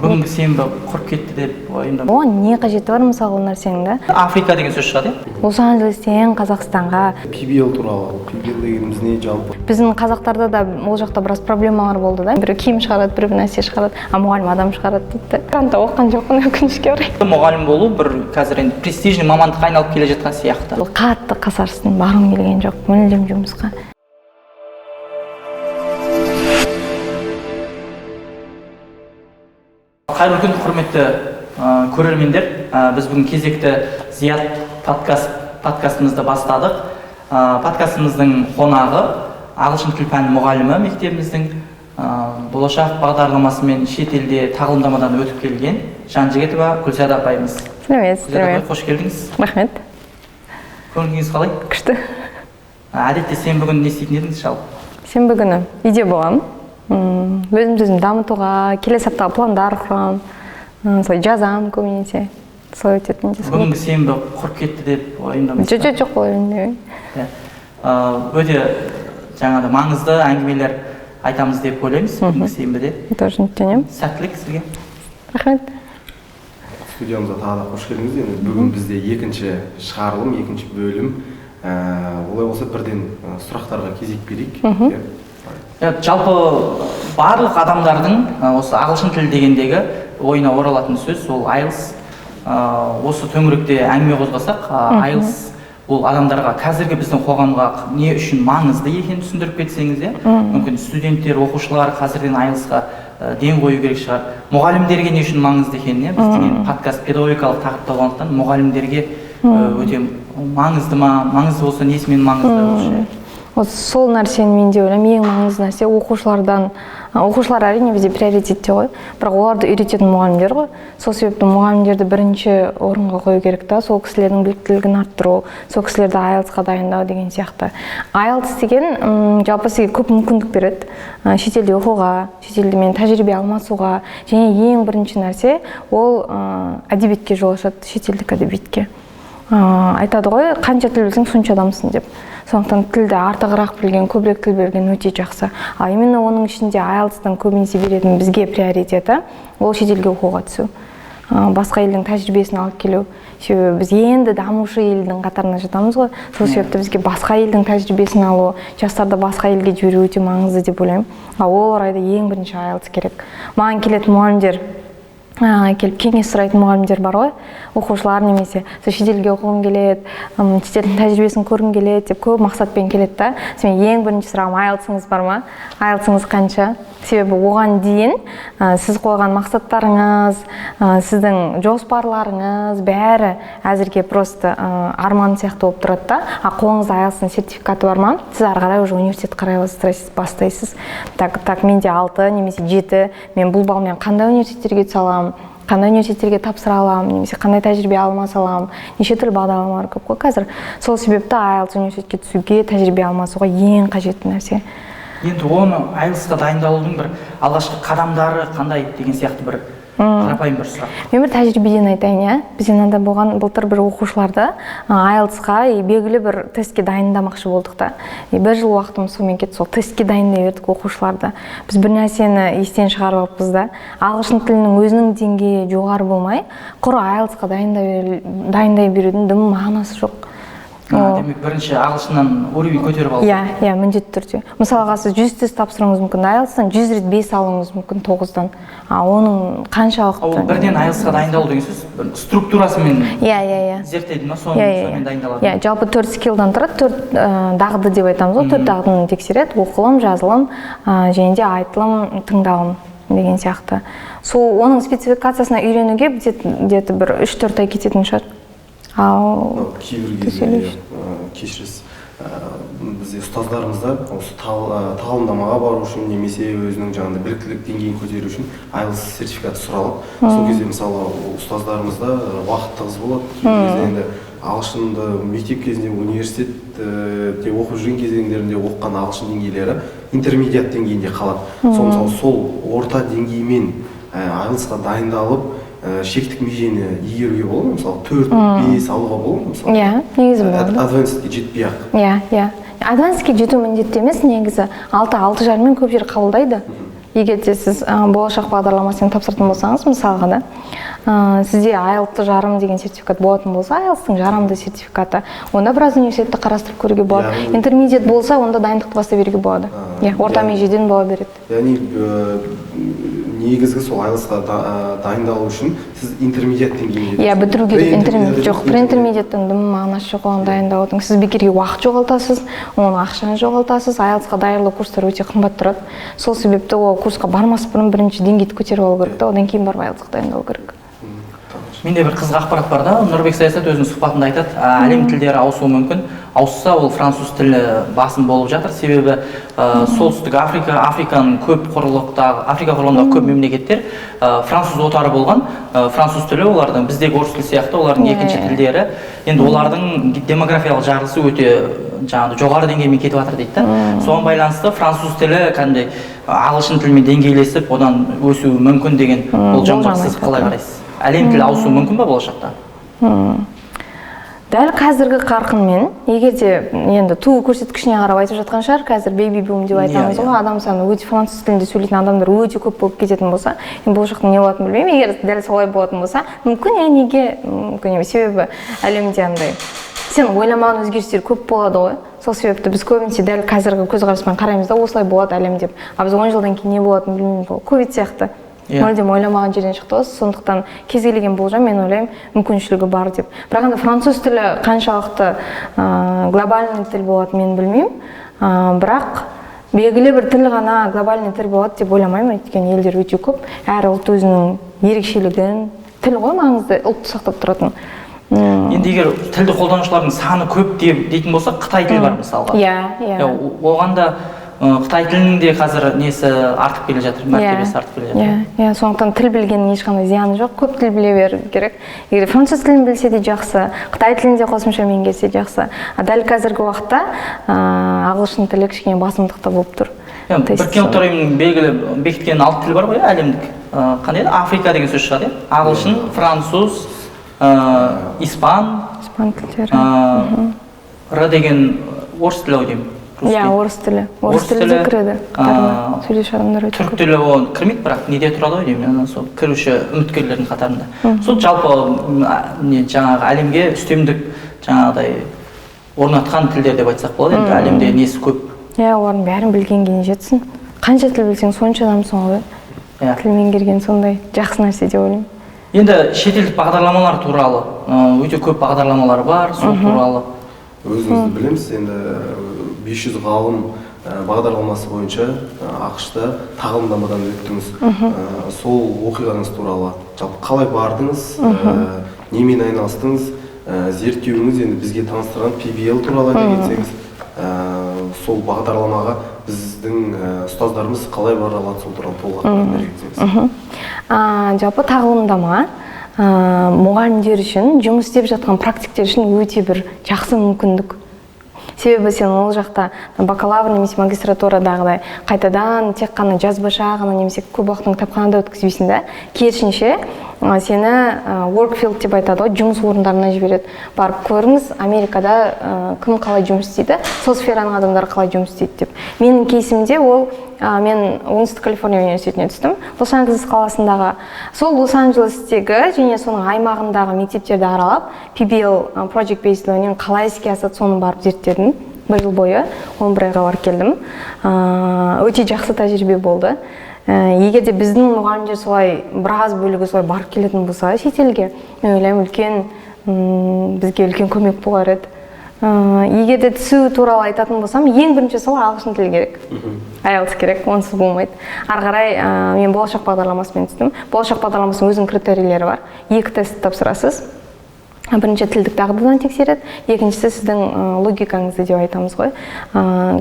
Бүгінгі сенбі құрып кетті деп ойымда. Оған не қажеті бар мысалы ол нәрсенің да? Африка деген сөз шығады. Лос-Анджелестен Қазақстанға. PBL туралы. PBL дегеніміз не жалпы? Біздің қазақтарда да ол жақта біраз проблемалар болды да. Бір киім шығарады, бір нәрсе шығарады, а мұғалім адам шығарады дейді. Грантта оқыған жоқпын өкінішке орай. Мұғалім болу бір қазір енді престижный мамандыққа айналып келе жатқан сияқты. Қатты қасарсын, барғым келген жоқ, мүлдем жұмысқа. Қайырлы күн, құрметті көрермендер. Біз бүгін кезекті Зият подкастымызды бастадық. Подкастымыздың қонағы ағылшын тіл пәні мұғалімі мектебіміздің болашақ бағдарламасымен шет елде тағылымдамадан өтіп келген Жанжігітова Гүлзада апайымыз. Сәлеметсіз. Қош келдіңіз. Рахмет. Көңіліңіз қалай? Күшті. Әдетте сенбі күні не істейтін едіңіз жалпы? Сенбі күні үйде боламын. Өзім дамытуға, келесі аптаға пландар құрамын, солай жазамын көбінесе, солай өтетін. Бүгінгі сенбі құрып кетті деп ойымдамайсыз ба? Жоқ ол енді. Өте жаңағыда маңызды әңгімелер айтамыз деп ойлаймыз бүгінгі сенбіде. Тоже үміттенемін. Сәттілік сізге. Рахмет. Студиямызға тағы да қош келдіңіз. Бүгін бізде екінші шығарылым, екінші бөлім. Олай болса бірден сұрақтарға кезек берейік. Жалпы барлық адамдардың осы ағылшын тілі дегендегі ойына оралатын сөз ол IELTS. Осы төңіректе әңгіме қозғасақ, IELTS ол адамдарға қазіргі біздің қоғамға не үшін маңызды екенін түсіндіріп кетсеңіз, мүмкін студенттер, оқушылар қазірден IELTS-ға ден қою керек шығар. Мұғалімдерге не үшін маңызды екенін, біздің подкаст педагогикалық тақырыпта болғандықтан мұғалімдерге өте маңызды ма, маңызды болса несімен маңызды? Сол нәрсені мен де ойлаймын, ең маңызды нәрсе оқушылар әрине бізде приоритетте ғой, бірақ оларды үйрететін мұғалімдер ғой. Сол себепті мұғалімдерді бірінші орынға қою керек та, сол кісілердің біліктілігін арттыру, сол кісілерді IELTS-ға дайындау деген сияқты. IELTS деген жалпы сізге көп мүмкіндік береді. Шетелде оқуға, шетелде тәжірибе алмасуға, және ең бірінші нәрсе ол әдебиетке жол ашады, шетелдік әдебиетке. Айтады ғой, қанша тіл білсең, сонша адамсың деп. Сондықтан тілді артығырақ білген, көбірек тіл білген өте жақсы. Ал именно оның ішінде IELTS-тан көбінесе беретін бізге приоритеті ол шетелге оқуға түсу. Басқа елдің тәжірибесін алып келу. Себебі біз енді дамушы елдің қатарына жатамыз ғой. Сол себепті бізге басқа елдің тәжірибесін алу, жастарды басқа елге жіберу өте маңызды деп ойлаймын. Ол орайда ең бірінші IELTS керек. Маған келетін мұғалімдер келіп кеңес сұрайтын мұғалімдер бар ғой, оқушылар немесе шетелге оқығым келеді, шетелдің тәжірибесін көргім келеді деп көп мақсатпен келеді да. Мен ең бірінші сұрағым, IELTS-ыңыз бар ма? IELTS-ыңыз қанша? Себебі оған дейін сіз қойған мақсаттарыңыз, сіздің жоспарларыңыз бәрі әзірге просто арман сияқты болып тұрады да. Қолыңызда IELTS-ың сертификаты бар ма? Сіз ары қарай уже университет қарай бастайсыз. Так, менде 6 немесе 7, мен бұл балмен қандай университеттерге түсе аламын, қандай университеттерге тапсыра аламын, немесе қандай тәжірибе алмаса аламын, неше түрлі бағдарламалар көп қой қазір. Сол себепті IELTS университетке түсуге, тәжірибе алмасуға ең қажетті нәрсе. Енді оны IELTS-қа дайындалудың бір алғашқы қадамдары қандай деген сияқты бір қарапайым бір сұрақ. Мен бір тәжірибеден айтайын, бізде мынандай болған, былтыр бір оқушыларды IELTS-ға белгілі бір тестке дайындамақшы болдық та. Бір жыл уақытымыз сонымен кетті, сол тестке дайындай бердік оқушыларды. Біз бір нәрсені естен шығарып алыппыз да, ағылшын тілінің өзінің деңгейі жоғары болмай, құр IELTS-қа дайындай берудің дым мағынасы жоқ. Демек, бірінші ағылшыннан уровень көтеріп алу. Иә, міндетті түрде. Мысалға сіз 100 тест тапсыруыңыз мүмкін, IELTS-тан 100 рет 5 алуыңыз мүмкін 9-дан. Оның қаншалықты? Ол бірден IELTS-ға дайындалу деген сөз структурасымен зерттейді ма, сонымен дайындалады? Иә, жалпы 4 скиллдан тұрады, 4 дағды деп айтамыз ғой, 4 дағдыны тексереді: оқылым, жазылым, және де айтылым, тыңдалым деген сияқты. Сол оның спецификациясына үйренуге где-то бір 3-4 ай кететін шығар. Кейбір кезде кешіріс, бізде ұстаздарымызда осы тағылымдамаға бару үшін немесе өзінің жаңағыдай біліктілік деңгейін көтеру үшін IELTS сертификаты сұралады. Сол кезде мысалы ұстаздарымызда уақыт тығыз болады. Кейбір кезде енді ағылшынды мектеп кезінде, университетте оқып жүрген кезеңдерінде оқыған ағылшын деңгейлері интермедиат деңгейінде қалады. Сол орта деңгеймен IELTS-ға дайындалып шектік межені егеруге болады ма? Мысалы 4-5 алуға болады ма? Иә, негізі болады. Advanced'ке жетпей ақ. Иә. Advanced'ке жету міндетті емес, негізі 6-6,5 көп жер қабылдайды. егер де сіз болашақ бағдарламасын тапсыратын болсаңыз, мысалға да, сізде IELTS жарым деген сертификат болатын болса, IELTS-тың жарымды сертификаты, онда біраз университетті қарастырып көруге болады. Интермедиат болса, онда дайындықты бастай беруге болады. Орта межеден бола береді. Яғни негізгі сол IELTS-қа дайындалу үшін сіз интермедиат деңгейінде. Бітіру керек. Интермедиат жоқ. Интермедиаттың мағынасы жоқ, оны дайындаудың. Сіз бекерге уақыт жоғалтасыз, оның ақшаны жоғалтасыз. IELTS-қа даярлау курстары өте қымбат тұрады. Сол себепті ол курсқа бармас бұрын бірінші деңгейді көтеріп алу керек, одан кейін барып IELTS-қа дайындалу керек. Менде бір қызық ақпарат бар да, Нұрбек Саясат өзінің сұхбатында айтады, әлем тілдері ауысуы мүмкін. Ауысса, ол француз тілі басым болып жатыр. Себебі солтүстік Африканың көп құрлықтағы, Африка құрлығындағы көп мемлекеттер француз отары болған. Француз тілі олардың біздегі орыс тілі сияқты, олардың екінші тілдері. Енді олардың демографиялық жарылысы өте жоғары деңгеймен кетіп жатыр дейді да. Соған байланысты француз тілі кәдімгідей ағылшын тілімен деңгейлесіп, одан өсуі мүмкін деген болжам бар. Сіз қалай қарайсыз? Әлем тілі ауысуы мүмкін ба болашақта? Дәл қазіргі қарқынмен, егер де енді туу көрсеткішіне қарап айтып жатқан шығар, қазір бейби бум деп айтамыз ғой, адам саны өте француз тілінде сөйлейтін адамдар өте көп болып кететін болса, болашақта не болатынын білмеймін. Егер дәл солай болатын болса, мүмкін, неге мүмкін емес. Себебі әлемде андай сен ойламаған өзгерістер көп болады ғой. Сол себепті біз көбінесе дәл қазіргі көзқараспен қараймыз да, осылай болады әлем деп. Біз 10 жылдан кейін не болатынын білмейміз ғой. Ковид сияқты. Мүлдем ойламаған жерден шықты ғой. Сондықтан кез келген болжам, мен ойлаймын, мүмкіншілігі бар деп. Бірақ енді француз тілі қаншалықты глобальный тіл болады, мен білмеймін. Бірақ белгілі бір тіл ғана глобальный тіл болады деп ойламаймын, өйткені елдер өте көп. Әр ұлт өзінің ерекшелігін, тіл ғой маңызды, ұлтты сақтап тұратын. Енді егер тілді қолданушылардың саны көп дейтін болса, Қытай тілі бар мысалға. Оған да Қытай тілінің де қазір несі артып келе жатыр, мәртебесі артып келе жатыр. Сондықтан тіл білгеннің ешқандай зияны жоқ, көп тіл біле беру керек. Егер француз тілін білсе де жақсы, Қытай тілінде қосымша меңгерсе жақсы. Дәл қазіргі уақытта ағылшын тілі кішкене басымдықта болып тұр. Біріккен ұлттар ұйымының белгілі бекіткен 6 тіл бар ғой, әлемдік. Қандай еді? Африка деген сөз шығады. Ағылшын, француз, испан тілдері. Р деген орыс тілі деймін. Орыс тілі. Орыс тілі де кіреді. Сөйлеуші адамдар өте көп. Түрк тілі ол кірмейді, бірақ неде тұрады ғой деймін, сол кіруші үміткерлердің қатарында. Сол жалпы жаңағы әлемге үстемдік жаңағыдай орнатқан тілдер деп айтсақ болады, енді әлемде несі көп. Олардың бәрін білгенге не жетсін. Қанша тіл білсең, сонша адамсың ғой. Тіл меңгерген сондай жақсы нәрсе деп ойлаймын. Енді шетелдік бағдарламалар туралы өте көп бағдарламалар бар, сол туралы. Өзіңізді білеміз, енді 500 ғалым бағдарламасы бойынша ақшта тағылымдамадан өттіңіз. Сол оқиғаңыз туралы жалпы қалай бардыңыз, немен айналыстыңыз, зерттеуіңіз енді бізге таныстырған PBL туралы айта кетсеңіз, сол бағдарламаға біздің ұстаздарымыз қалай бара алады, сол туралы толық ақпарат бере кетсеңіз. Жалпы тағылымдама мұғалімдер үшін, жұмыс істеп жатқан практиктер үшін өте бір жақсы мүмкіндік. Себебі сен ол жақта бакалавр немесе магистратурадағыдай қайтадан тек қана жазбаша ғана немесе көп уақытын кітапханада өткізбейсің да, керісінше сені workfield деп айтады ғой, жұмыс орындарына жібереді. Барып көріңіз, Америкада кім қалай жұмыс істейді, сол сфераның адамдары қалай жұмыс істейді деп. Менің кейсімде ол мен оңтүстік Калифорния университетіне түстім. Лос-Анджелес қаласындағы, сол Лос-Анджелестегі және соның аймағындағы мектептерді аралап, PBL Project Based Learning қалай іске асады, соны барып зерттедім. 1 жыл бойы 11 айға барып келдім. Өте жақсы тәжірибе болды. Егер де біздің мұғалімдер солай біраз бөлігі солай барып келетін болса шетелге, мен ойлаймын, бізге үлкен көмек болар еді. Егер де түсу туралы айтатын болсам, ең бірінші сол ағылшын тілі керек. IELTS керек, онсыз болмайды. Ары қарай мен болашақ бағдарламасымен түстім. Болашақ бағдарламасының өзінің критерийлері бар. 2 тест тапсырасыз. Бірінші тілдік дағдыдан тексереді, екіншісі сіздің логикаңызды деп айтамыз ғой.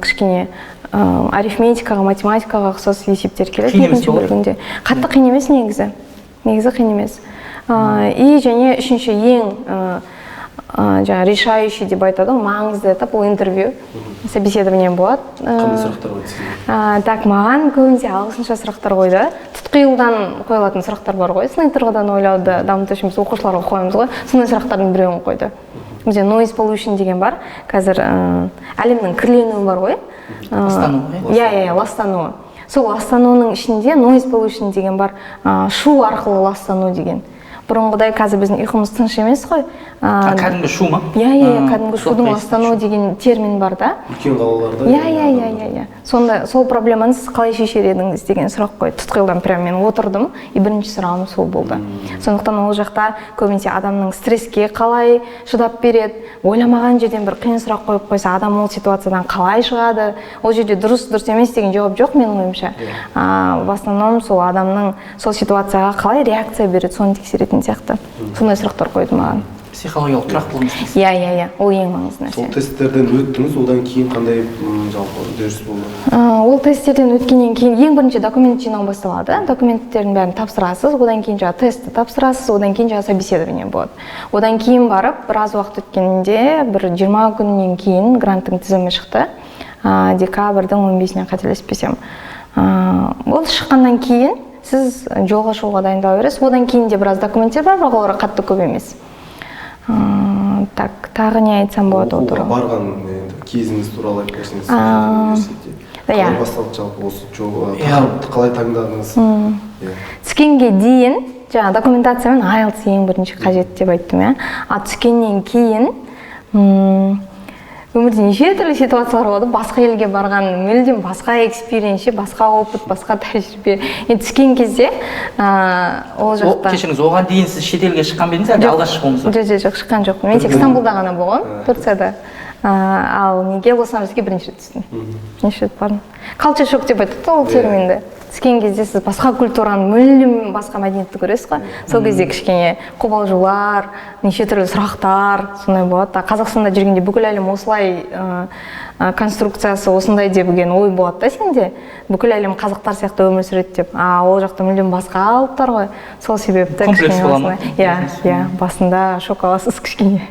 Кішкене арифметикаға, математикаға ұқсас есептер келеді. Екінші бөлігінде. Қатты қиын емес негізі. Негізі қиын емес. И және үшінші ең решающий деп айтады, маңызды этап ол интервью, собеседование болады. Қандай сұрақтар қойды? Так, маған көбінесе ағылшынша сұрақтар қойды. Тұтқиылдан қойылатын сұрақтар бар ғой. Сыни тұрғыдан ойлауды дамыту үшін біз оқушыларға қоямыз ғой. Сондай сұрақтардың біреуін қойды. Бізде noise pollution деген бар. Қазір әлемнің кірленуі бар ғой. Ластануы. Ластануы. сол ластануның ішінде noise pollution деген бар, шу арқылы ластану деген. Бұрынғыдай қазір біздің ұйқымыз тыныш емес қой. Кәдімгі шу ма? Иә, кәдімгі шудың ластануы деген термин бар да. Үлкен қалаларда. Иә. Сонда сол проблеманы сіз қалай шешер едіңіз деген сұрақ қойды. Тұтқиылдан прям мен отырдым, и бірінші сұрағым сол болды. Сондықтан ол жақта көбінесе адамның стресске қалай шыдап береді, ойламаған жерден бір қиын сұрақ қойып қойса, адам ол ситуациядан қалай шығады, ол жерде дұрыс емес деген жауап жоқ менің ойымша. В основном сол адамның сол ситуацияға қалай реакция береді, соны тексеретін сияқты. Сондай сұрақтар қойды маған. Психологиялық тұрақтылығыңыз. Иә, ол ең маңызды нәрсе. Сол тесттерден өттіңіз, одан кейін қандай жалпы үдеріс болды? Ол тесттерден өткеннен кейін ең бірінші документ жинау басталады. Документтердің бәрін тапсырасыз, одан кейін жаңа тестті тапсырасыз, одан кейін жаңа собеседование болады. Одан кейін барып, біраз уақыт өткенде, бір 20 күннен кейін гранттың тізімі шықты. Декабрьдің 15-нен қателеспесем. Ол шыққаннан кейін сіз жолға шығуға дайындала бересіз. Одан кейін де біраз документтер бар, бірақ олар қатты көп емес. Так, тағы не айтсам болады ол туралы? Барған кезіңіз туралы айтып берсеңіз. Қалай басталды жалпы осы тақырыпты қалай таңдадыңыз? Түскенге дейін, жаңа документациямен IELTS ең бірінші қажет деп айттым, иә. Түскеннен кейін өмірде неше түрлі ситуациялар болды, басқа елге барған, мүлдем басқа экспириенс, басқа опыт, басқа тәжірибе. Түскен кезде ол жақта... Кешіріңіз, оған дейін сіз шетелге шыққан бедіңіз, әлде алғаш шығуыңыз ба? Жоқ, шыққан жоқ. Мен тек Стамбулда ғана болған, Турцияда. Ал неге Лос-Анджелеске бірінші рет түстім. Неше рет бардым. Culture shock деп айтады ол терминді. Түскен кезде сіз басқа культураны, мүлдем басқа мәдениетті көресіз ғой. Сол кезде кішкене қобалжулар, неше түрлі сұрақтар, сондай болады. Қазақстанда жүргенде бүкіл әлем осылай конструкциясы осындай деген ой болады да сенде. Бүкіл әлем қазақтар сияқты өмір сүреді деп. Ол жақта мүлдем басқа алыптар ғой. Сол себепті комплекс бола ма? Иә, басында шок аласыз кішкене.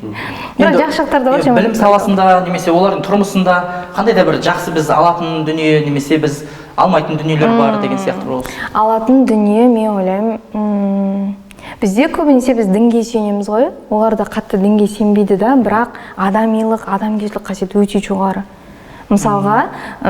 Бірақ жақсы жақтар да бар. Білім саласында немесе олардың тұрмысында қандай да бір жақсы біз алатын дүние немесе біз алмайтын дүниелер бар деген сияқты болсын. Алатын дүние, мен ойлаймын, бізде көбінесе біз дінге сенеміз ғой. Олар да қатты дінге сенбейді да, бірақ адамилық, адамгершілік қасиет өте жоғары. Мысалға,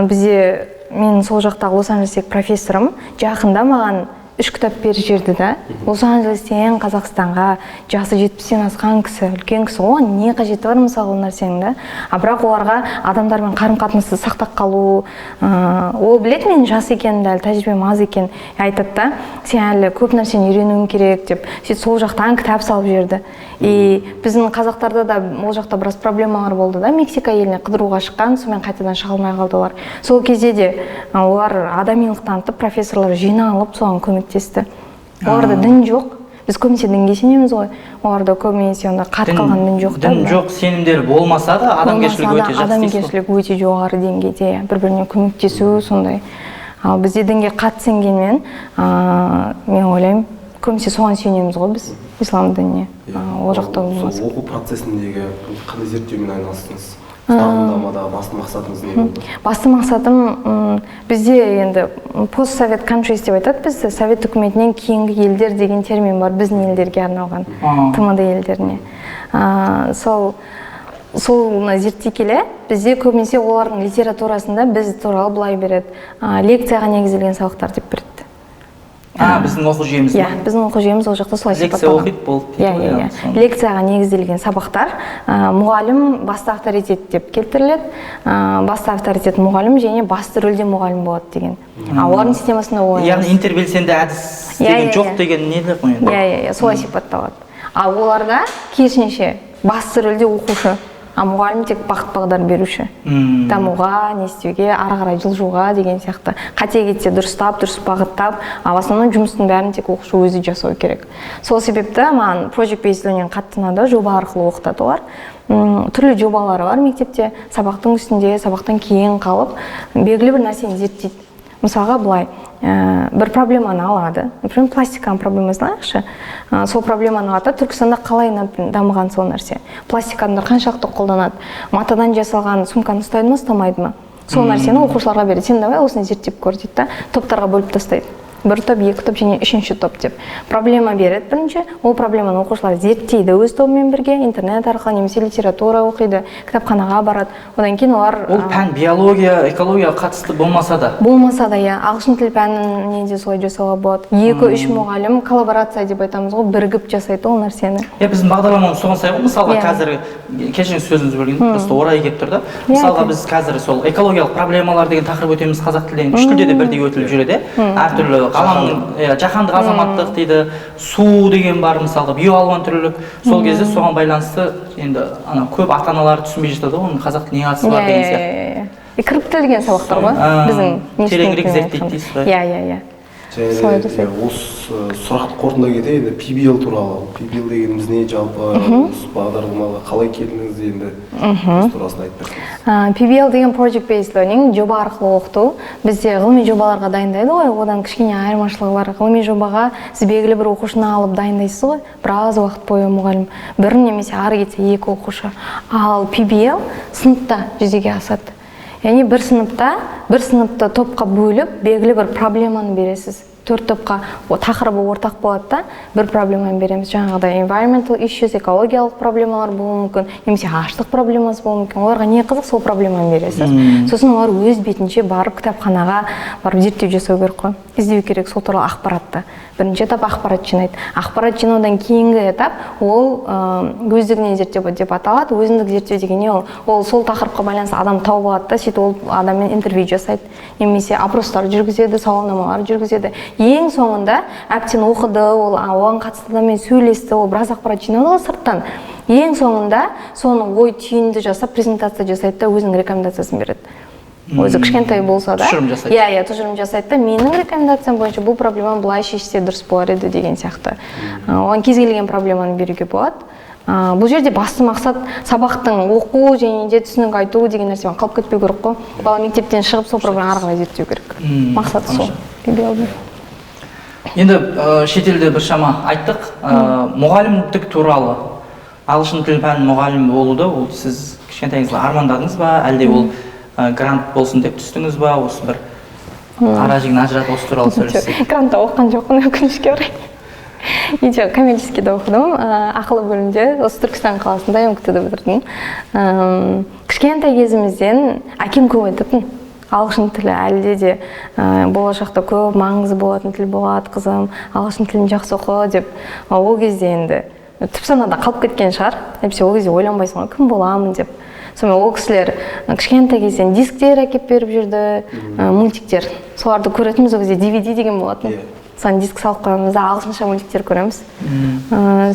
бізде мен сол жақтағы Лос-Анджелестегі профессорым жақында маған 3 кітап беріп жіберді да. Лос-Анджелестен Қазақстанға жасы 70-тен асқан кісі, үлкен кісі, оған не қажеті бар мысалы ол нәрсенің да. Бірақ оларға адамдармен қарым-қатынасты сақтап қалу, ол білет мен жас екенімді, әлі тәжірибем аз екен, айтады да, сен әлі көп нәрсені үйренуің керек деп, сол жақтан кітап салып жіберді. Біздің қазақтарда да ол жақта біраз проблемалар болды да, Мексика еліне қыдыруға шыққан, сонымен қайтадан шыға алмай қалды олар. Сол кезде де олар адамилық танытып, профессорлар жиналып соған көмектесті. Оларда дін жоқ. Біз көбінесе дінге сенеміз ғой. Оларда көбінесе онда қат қалған дін жоқ та. Дін жоқ, сенімдер болмаса да адамгершілік өте жақсы. Адамгершілік өте жоғары деңгейде, бір-біріне көмектесу сондай. Ал бізде дінге қат сенгенмен, мен ойлаймын, көбінесе соған сенеміз ғой біз, ислам дініне. Ол жақта болмаса. Оқу процесіндегі қандай зерттеумен айналыстыңыз? Тағылымдамада басты мақсатыңыз не болды? Басты мақсатым, бізде енді постсовет countries деп айтады, бізде совет үкіметінен кейінгі елдер деген термин бар, біздің елдерге арналған, ТМД елдеріне. Сол зерттей келе, бізде көбінесе олардың литературасында біз туралы былай береді, лекцияға негізделген сабақтар деп береді. Біздің оқу жүйеміз ба? Біздің оқу жүйеміз ол жақта солай сипатталған. Лекция оқиды болды. Лекцияға негізделген сабақтар, мұғалім басты авторитет деп келтіріледі. Басты авторитет мұғалім және басты рөлде мұғалім болады деген. Олардың системасында ол емес. Яғни интербелсенді әдіс деген жоқ деген нелер ғой енді? Иә, солай сипатталады. Оларда керісінше басты рөлде оқушы, мұғалім тек бағыт-бағдар беруші. Дамуға, не істеуге, ары қарай жылжуға деген сияқты. Қате кетсе дұрыстап, дұрыс бағыттап, в основном жұмыстың бәрін тек оқушы өзі жасау керек. Сол себепті маған project based learning қатты ұнады, жоба арқылы оқытады олар. Түрлі жобалары бар мектепте, сабақтың үстінде, сабақтан кейін қалып, белгілі бір нәрсені зерттейді. Мысалға былай, бір проблеманы алады. Например, пластиканың проблемасын алайықшы. Сол проблеманы алады, Түркістанда қалай дамыған сол нәрсе. Пластиканы қаншалықты қолданады. Матадан жасалған сумканы ұстайды ма, ұстамайды ма? Сол нәрсені оқушыларға береді. Сен давай осыны зерттеп көр дейді да, топтарға бөліп тастайды. бір топ, екі топ және үшінші топ деп проблема береді. Бірінші ол проблеманы оқушылар зерттейді өз тобымен бірге, интернет арқылы немесе литература оқиды, кітапханаға барады. Одан кейін олар ол пән биология, экологияға қатысты болмаса да иә, ағылшын тіл пәніне де солай жасауға болады. 2-3 мұғалім коллаборация деп айтамыз ғой, бірігіп жасайды ол нәрсені. Біздің бағдарламамыз соған сай ғой. Мысалға қазір кешіріңіз сөзіңізді бөлгенмін, просто орайы келіп тұр да. Мысалға біз қазір сол экологиялық проблемалар деген тақырып өтеміз қазақ тілден, үш тілде де бірдей өтіліп жүреді. Әртүрлі ғаламның жаһандық азаматтық дейді, су деген бар мысалға, биоалуантүрлілік. Сол кезде соған байланысты енді ана көп ата-аналар түсінбей жатады ғой, оның қазақ тіліне қатысы бар деген сияқты. Кіріктірілген сабақтар ғой біздің тереңірек зерттейді дейсіз ғой. Иә. Осы сұрақты қорытындылай кетейін, енді PBL туралы. PBL дегеніміз не, жалпы осы бағдарламаға қалай келдіңіз, енді осы турасында айтып берсеңіз. PBL деген Project Based Learning, жоба арқылы оқыту. Бізде ғылыми жобаларға дайындайды ғой, одан кішкене айырмашылығы бар. Ғылыми жобаға сіз белгілі бір оқушыны алып дайындайсыз ғой, біраз уақыт бойы мұғалім, бір немесе ары кетсе 2 оқушы. Ал PBL сыныпта жүзеге асады. Яғни бір сыныпты топқа бөліп, белгілі бір проблеманы бересіз. 4 топқа тақырыбы ортақ болады да, бір проблеманы береміз. Жаңағыдай environmental issues, экологиялық проблемалар болуы мүмкін, немесе аштық проблемасы болуы мүмкін. Оларға не қызық, сол проблеманы бересіз. Сосын олар өз бетінше барып кітапханаға барып зерттеу жасау керек қой. Іздеу керек сол туралы ақпаратты. Бірінші этап ақпарат жинайды. Ақпарат жинаудан кейінгі этап ол өздігінен зерттеу деп аталады. Өзіндік зерттеу деген не ол сол тақырыпқа байланысты адам тауып алады да, сөйтіп ол адаммен интервью жасайды, немесе опростар жүргізеді, сауалнамалар жүргізеді. Ең соңында әбден оқыды, ол оған қатысты адаммен сөйлесті, ол біраз ақпарат жинады ғой сырттан. Ең соңында соны ой түйінді жасап, презентация жасайды да, өзінің рекомендациясын береді. Өзі кішкентай болса да, тұжырым жасайды да, менің рекомендациям бойынша бұл проблеманы былай шешсе дұрыс болар еді деген сияқты. Оған кез келген проблеманы беруге болады. Бұл жерде басты мақсат сабақтың оқу және де түсінік айту деген нәрсемен қалып кетпеу керек қой. Бала мектептен шығып сол проблеманы ары қарай зерттеу керек. Мақсаты сол. Енді шетелде біршама айттық, мұғалімдік туралы ағылшын тілі пәнінің мұғалімі болуды ол сіз кішкентайыңызда армандадыңыз ба, әлде ол грант болсын деп түстіңіз ба, осы бір ара жігін ажыратып осы туралы сөйлессек? Грантта оқыған жоқпын, өкінішке орай. Ничего, коммерческийде оқыдым, ақылы бөлімде, осы Түркістан қаласында МКТ-ді бітірдім. Кішкентай кезімізден әкем көп айтатын, ағылшын тілі әлде де болашақта көп маңызы болатын тіл болады, қызым, ағылшын тілін жақсы оқы деп. Ол кезде енді түп санада қалып кеткен шығар, әйтпесе ол кезде ойланбайсың ғой, кім боламын деп. Сонымен ол кісілер кішкентай кезден дисктер әкеп беріп жүрді, мультиктер. Соларды көретініміз ол кезде DVD деген болатын. Соны диск салып қоямыз да ағылшынша мультиктер көреміз.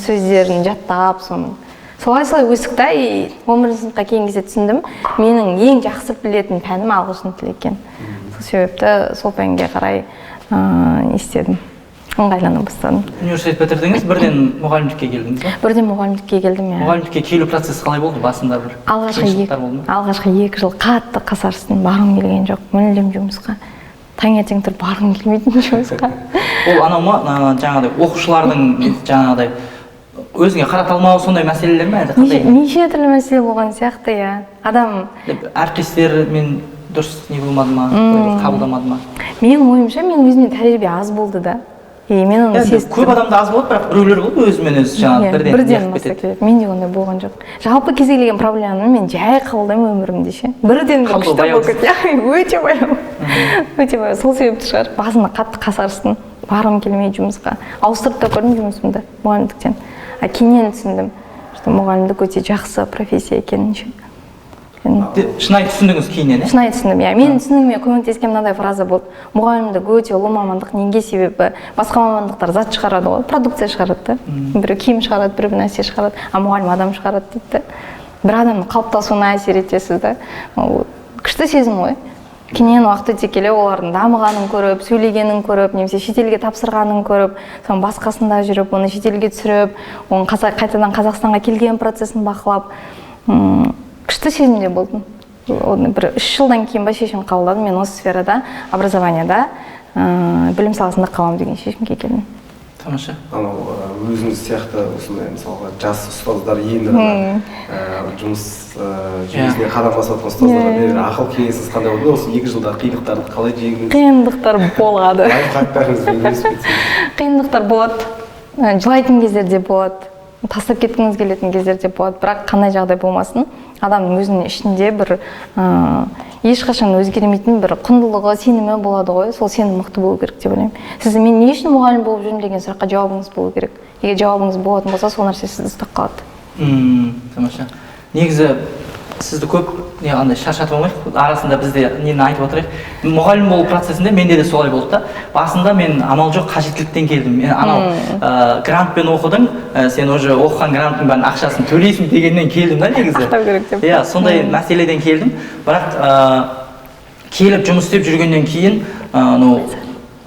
Сөздерін жаттап, соны. Солай өстік та, 11 сыныпқа келген кезде түсіндім, менің ең жақсы білетін пәнім ағылшын тілі екен. Сол себепті сол пәнге қарай істедім. Ыңғайлана бастадым. Университет бітірдіңіз, бірден мұғалімдікке келдіңіз ба? Бірден мұғалімдікке келдім, иә. Мұғалімдікке келу процесі қалай болды? Басында бір қиыншылықтар болды ма? Алғашқы 2 жыл қатты қасарыстым, барғым келген жоқ, мүлдем жұмысқа. Таңертең тұрып барғым келмейтін жұмысқа. Ол анау ма, жаңағыдай оқушылардың жаңағыдай өзіңе қарата алмауы сондай мәселелер ме? Неше түрлі мәселе болған сияқты, иә. Адам әріптестермен дұрыс не болмады ма, қабылдамады ма? Менің ойымша, мен өзіме тәжірибе аз болды да. Көп адамда аз болады, бірақ біреулер болды өзімен өзі жаңағы бірден кетеді. Менде ондай болған жоқ. Жалпы кез келген проблеманы мен жай қабылдаймын өмірімде ше. Бірден күшті болып кетеді. Өте баяу. Өте баяу. Сол себепті шығар. Басында қатты қасарыстым. Барғым келмей жұмысқа. Ауыстырып та көрдім жұмысымды мұғалімдіктен. Кейіннен түсіндім, мұғалімдік өте жақсы профессия екенін ше. Шынайы түсіндіңіз кейіннен, е? Шынайы түсіндім, иә. Менің түсінігіме көмектескен мынандай фраза болды. Мұғалімдік өте ұлы мамандық, неге себебі басқа мамандықтар зат шығарады ғой, продукция шығарады да. Бірі киім шығарады, бірі нәрсе шығарады, а мұғалім адам шығарады дейді. Бір адамның қалыптасуына әсер етесіз да. Күшті сезім ғой. Кейіннен уақыт өте келе олардың дамығанын көріп, сөйлегенін көріп, немесе шетелге тапсырғанын көріп, соның басқасында жүріп, оны шетелге түсіріп, оның қайтадан Қазақстанға келген процесін бақылап, күшті сезімде болдым. Бір 3 жылдан кейін ба шешім қабылдадым. Мен осы сферада, образованияда, білім саласында қаламын деген шешімге келдім. тамаша. Анау өзіңіз сияқты осындай мысалға жас ұстаздар енді ғана жұмыс жүйесіне қадам басып жатқан ұстаздарға берер ақыл кеңесіңіз қандай болды? Осы 2 жылда қиындықтарды қалай жеңдіңіз? Қиындықтар болады. Лайфхактарыңызбен бөлісіп Қиындықтар болады. Жылайтын кездерде болады. Тастап кеткіңіз келетін кездерде болады. Бірақ қандай жағдай болмасын, адамның өзінің ішінде бір ешқашан өзгермейтін бір құндылығы, сенімі болады ғой. Сол сенім мықты болу керек деп ойлаймын. Сіз мен не үшін мұғалім болып жүрмін деген сұраққа жауабыңыз болу керек. Егер жауабыңыз болатын болса, сол нәрсе сізді ұстап қалады. Тамаша. Негізі сізді көп андай шаршатып алмайық. Арасында бізде нені айтып отырайық. Мұғалім болу процесінде менде де солай болды да. Басында мен амал жоқ қажеттіліктен келдім. Мен анау грантпен оқыдың, сен уже оқыған гранттың бәрін ақшасын төлейсің дегеннен келдім да негізі. Ақтау керек деп. Иә, сондай мәселеден келдім. Бірақ келіп жұмыс істеп жүргеннен кейін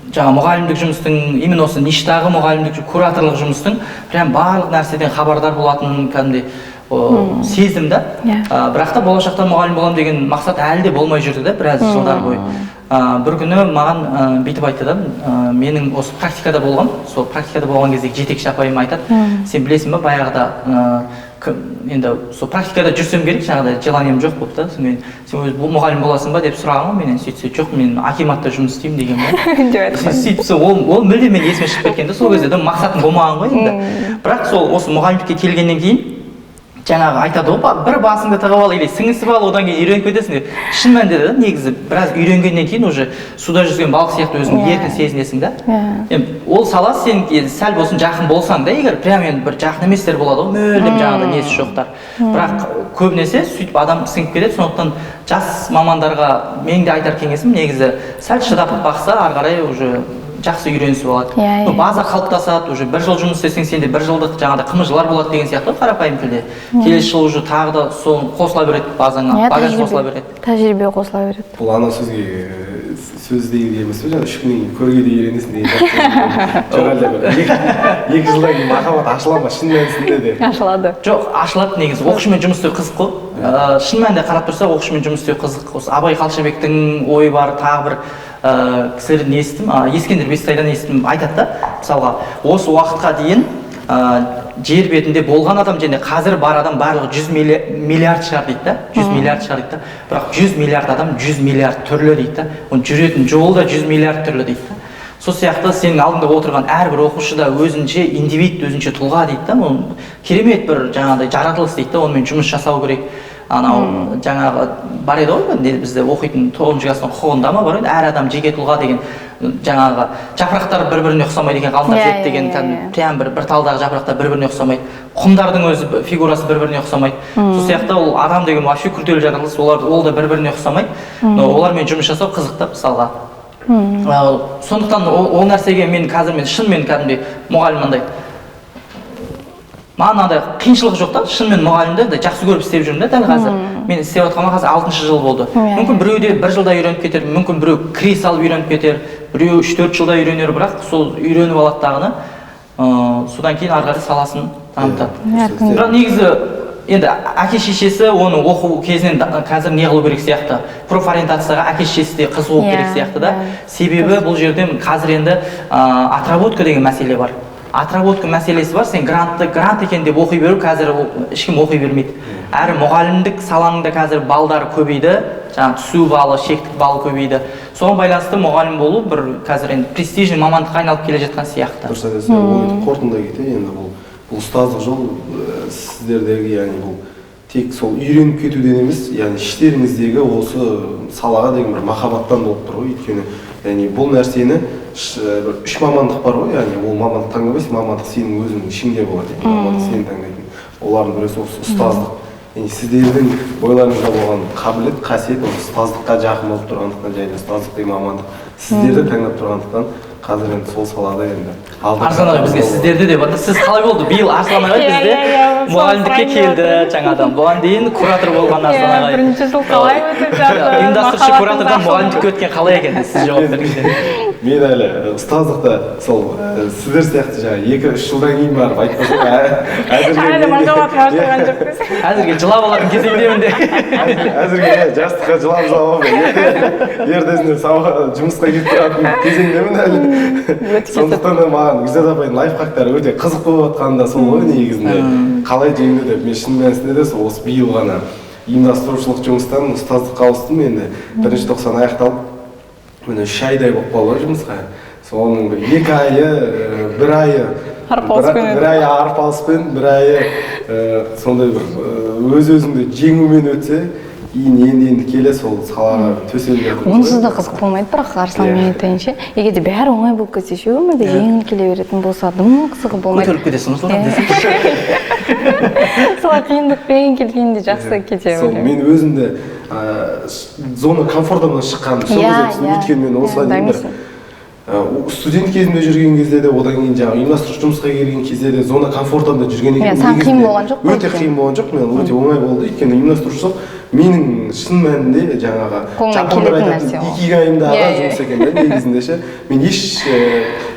жаңа мұғалімдік жұмыстың, именно осы ништағы мұғалімдік, кураторлық жұмыстың прям барлық нәрседен хабардар болатын кәдімгідей сездім да. Бірақ та болашақта мұғалім боламын деген мақсат әлі де болмай жүрді да біраз жылдар бойы. Бір күні маған бүйтіп айтты да, менің осы практикада болған, сол практикада болған кездегі жетекші апайым айтады, сен білесің ба, баяғыда енді сол практикада жүрсем керек, жаңағыдай желанием жоқ болды да. Сен өзі мұғалім боласың ба деп сұраған ғой менен, сөйтсе жоқ, мен акиматта жұмыс істеймін деген ғой. Сөйтсе ол мүлде мен есіме шығып кеткен да, сол кезде мақсатым болмаған ғой енді. Бірақ сол осы мұғалімдікке келгеннен кейін жаңағы айтады ғой, бір басыңды тығып ал или сіңісіп ал, одан кейін үйреніп кетесің деп. Шын мәнінде де негізі біраз үйренгеннен кейін уже суда жүзген балық сияқты өзің еркін сезінесің да. Ол сала сен сәл болсын жақын болсаң да, егер прям енді бір жақын еместер болады ғой, мүлдем жаңағыдай несі жоқтар. Бірақ көбінесе сөйтіп адам сіңіп кетеді. Сондықтан жас мамандарға менің де айтар кеңесім негізі сәл шыдап бақса, ары қарай уже жақсы үйренісіп алады. База қалыптасады, уже 1 жыл жұмыс істесең сенде 1 жылдық жаңағыдай қымыжылар болады деген сияқты қарапайым тілде. Келесі жыл уже тағы да сол қосыла береді базаңа, багаж қосыла береді. Тәжірибе қосыла береді. Бұл ана сөз деген емес пе, жаңа 3 күннен кейін көрге де үйренесің деген. Жоқ әлде бір 2 жылдан кейін махаббат ашыла ма шын мәнісінде де? Ашылады. Жоқ, ашылады негізі. Оқушымен жұмыс істеу қызық қой. Шын мәнінде қарап тұрсақ, оқушымен жұмыс істеу қызық. Осы Абай Қалшабектің ойы бар, тағы бір кісілерден естідім, Ескендір Бестайдан естідім, айтады да, мысалға осы уақытқа дейін жер бетінде болған адам және қазір бар адам барлығы 100 миллиард шығар дейді да, 100 миллиард шығар дейді да. Бірақ 100 миллиард адам 100 миллиард түрлі дейді да. Оның жүретін жолы да 100 миллиард түрлі дейді да. Сол сияқты сенің алдыңда отырған әрбір оқушы да өзінше индивид, өзінше тұлға дейді да. Ол керемет бір жаңағыдай жаратылыс дейді да, онымен жұмыс жасау керек. Анау жаңағы бар еді ғой, бізде оқитын 9-шы класстың құқығында ма бар еді, әр адам жеке тұлға деген жаңағы жапырақтар бір-біріне ұқсамайды екен, ғалымдар зерттеген прям бір талдағы жапырақтар бір-біріне ұқсамайды, құмдардың өзі фигурасы бір-біріне ұқсамайды. Сол сияқты ол адам деген вообще күрделі жаратылыс, ол да бір-біріне ұқсамайды. Олармен жұмыс жасау қызық та мысалға. Сондықтан ол нәрсеге мен шынымен кәдімгідей мұғалім андай маған андай қиыншылық жоқ та, шынымен мұғалімді жақсы көріп істеп жүрмін да дәл қазір. Мен істеп жатқаныма қазір 6-шы жыл болды. Мүмкін біреуде 1 жылда үйреніп кетер, мүмкін біреу кіре салып үйреніп кетер, біреу 3-4 жылда үйренер, бірақ сол үйреніп алады дағыны, содан кейін ары қарай саласын дамытады. Бірақ негізі енді әке шешесі оның оқу кезінен қазір не қылу керек сияқты, профориентацияға әке шешесі де қызығу керек сияқты да. Себебі бұл жерде қазір енді отработка деген мәселе бар. Отработка мәселесі бар, сен грант екен деп оқи беру, қазір ешкім оқи бермейді. Әрі мұғалімдік салаңында қазір балдар көбейді, жаңа түсу балы, шектік балы көбейді. Соған байланысты мұғалім болу бір қазір енді престижный мамандыққа айналып келе жатқан сияқты. Дұрыс айтасыз, ойды қорытындылай кетейін, енді бұл ұстаздық жол сіздердегі, яғни бұл тек сол үйреніп кетуден емес, яғни іштеріңіздегі осы салаға деген бір махаббаттан болып тұр ғой, өйткені яғни бұл нәрсені 3 мамандық бар ғой, яғни ол мамандық таңдамайсың, мамандық сенің өзіңнің ішіңде болады, мамандық сен таңдайтын. Олардың бірі осы ұстаздық. Яғни сіздердің бойларыңызда болған қабілет, қасиет осы ұстаздыққа жақын болып тұрғандықтан, және ұстаздық деген мамандық сіздерді таңдап тұрғандықтан, қазір енді сол салада енді Арслан ағай бізге сіздерді деп жатыр. Сіз қалай болды? Биыл Арслан ағай бізде мұғалімдікке келді жаңадан. Бұған дейін куратор болған Арслан ағай. Бірінші жыл қалай өтіп жатыр? Ұйымдастырушы куратордан мұғалімдікке өткен қалай екен? Сіз жауап беріңіздер. мен әлі ұстаздықта сол сіздер сияқты жаңағы 2-3 жылдан кейін барып айтпасам әлі махаббатқа ашылған жоқ десең. Әзірге жылап алатын кезеңдемін де. әзірге жастыққа жылап алмаймын. ертесінде жұмысқа кетіп тұратын кезеңдемін әлі. сондықтан да маған Гүлзат апайдың лайфхактары өте қызық болып жатқаны да сол ғой негізінде. қалай жеңді деп мен шын мәнісінде де сол осы биыл ғана ұйымдастырушылық жұмыстан ұстаздыққа ауыстым. енді 1-тоқсан аяқталып міне 3 айдай болып қалды жұмысқа. соның 2 айы 1 айы бір айы арпалыспен, 1 айы сондай бір өз-өзіңді жеңумен өтсе, енді келе сол салаға төселіп жатыр. Онсыз да қызық болмайды, бірақ Арслан мен айтайынша, егерде бәрі оңай болып кетсе, өмірде жеңіл келе беретін болса, дым қызығы болмайды. Көтеріліп кетесің осылай десең. Солай қиындықпен келгенде жақсы кете сол мен өзімді зона комфортымнан шыққаным сол кезде өйткені мен осыған дейін бір студент кезінде жүрген кезде де, одан кейін жаңағы ұйымдастырушы жұмысқа келген кезде де зона комфортында жүргеннен кейін саған қиын болған жоқ па? Өте қиын болған жоқ, мен өте оңай болды. Өйткені ұйымдастырушылық менің шын мәнінде жаңағы жапондар айтатын икигайымдағы жұмыс екен да негізінде ше. Мен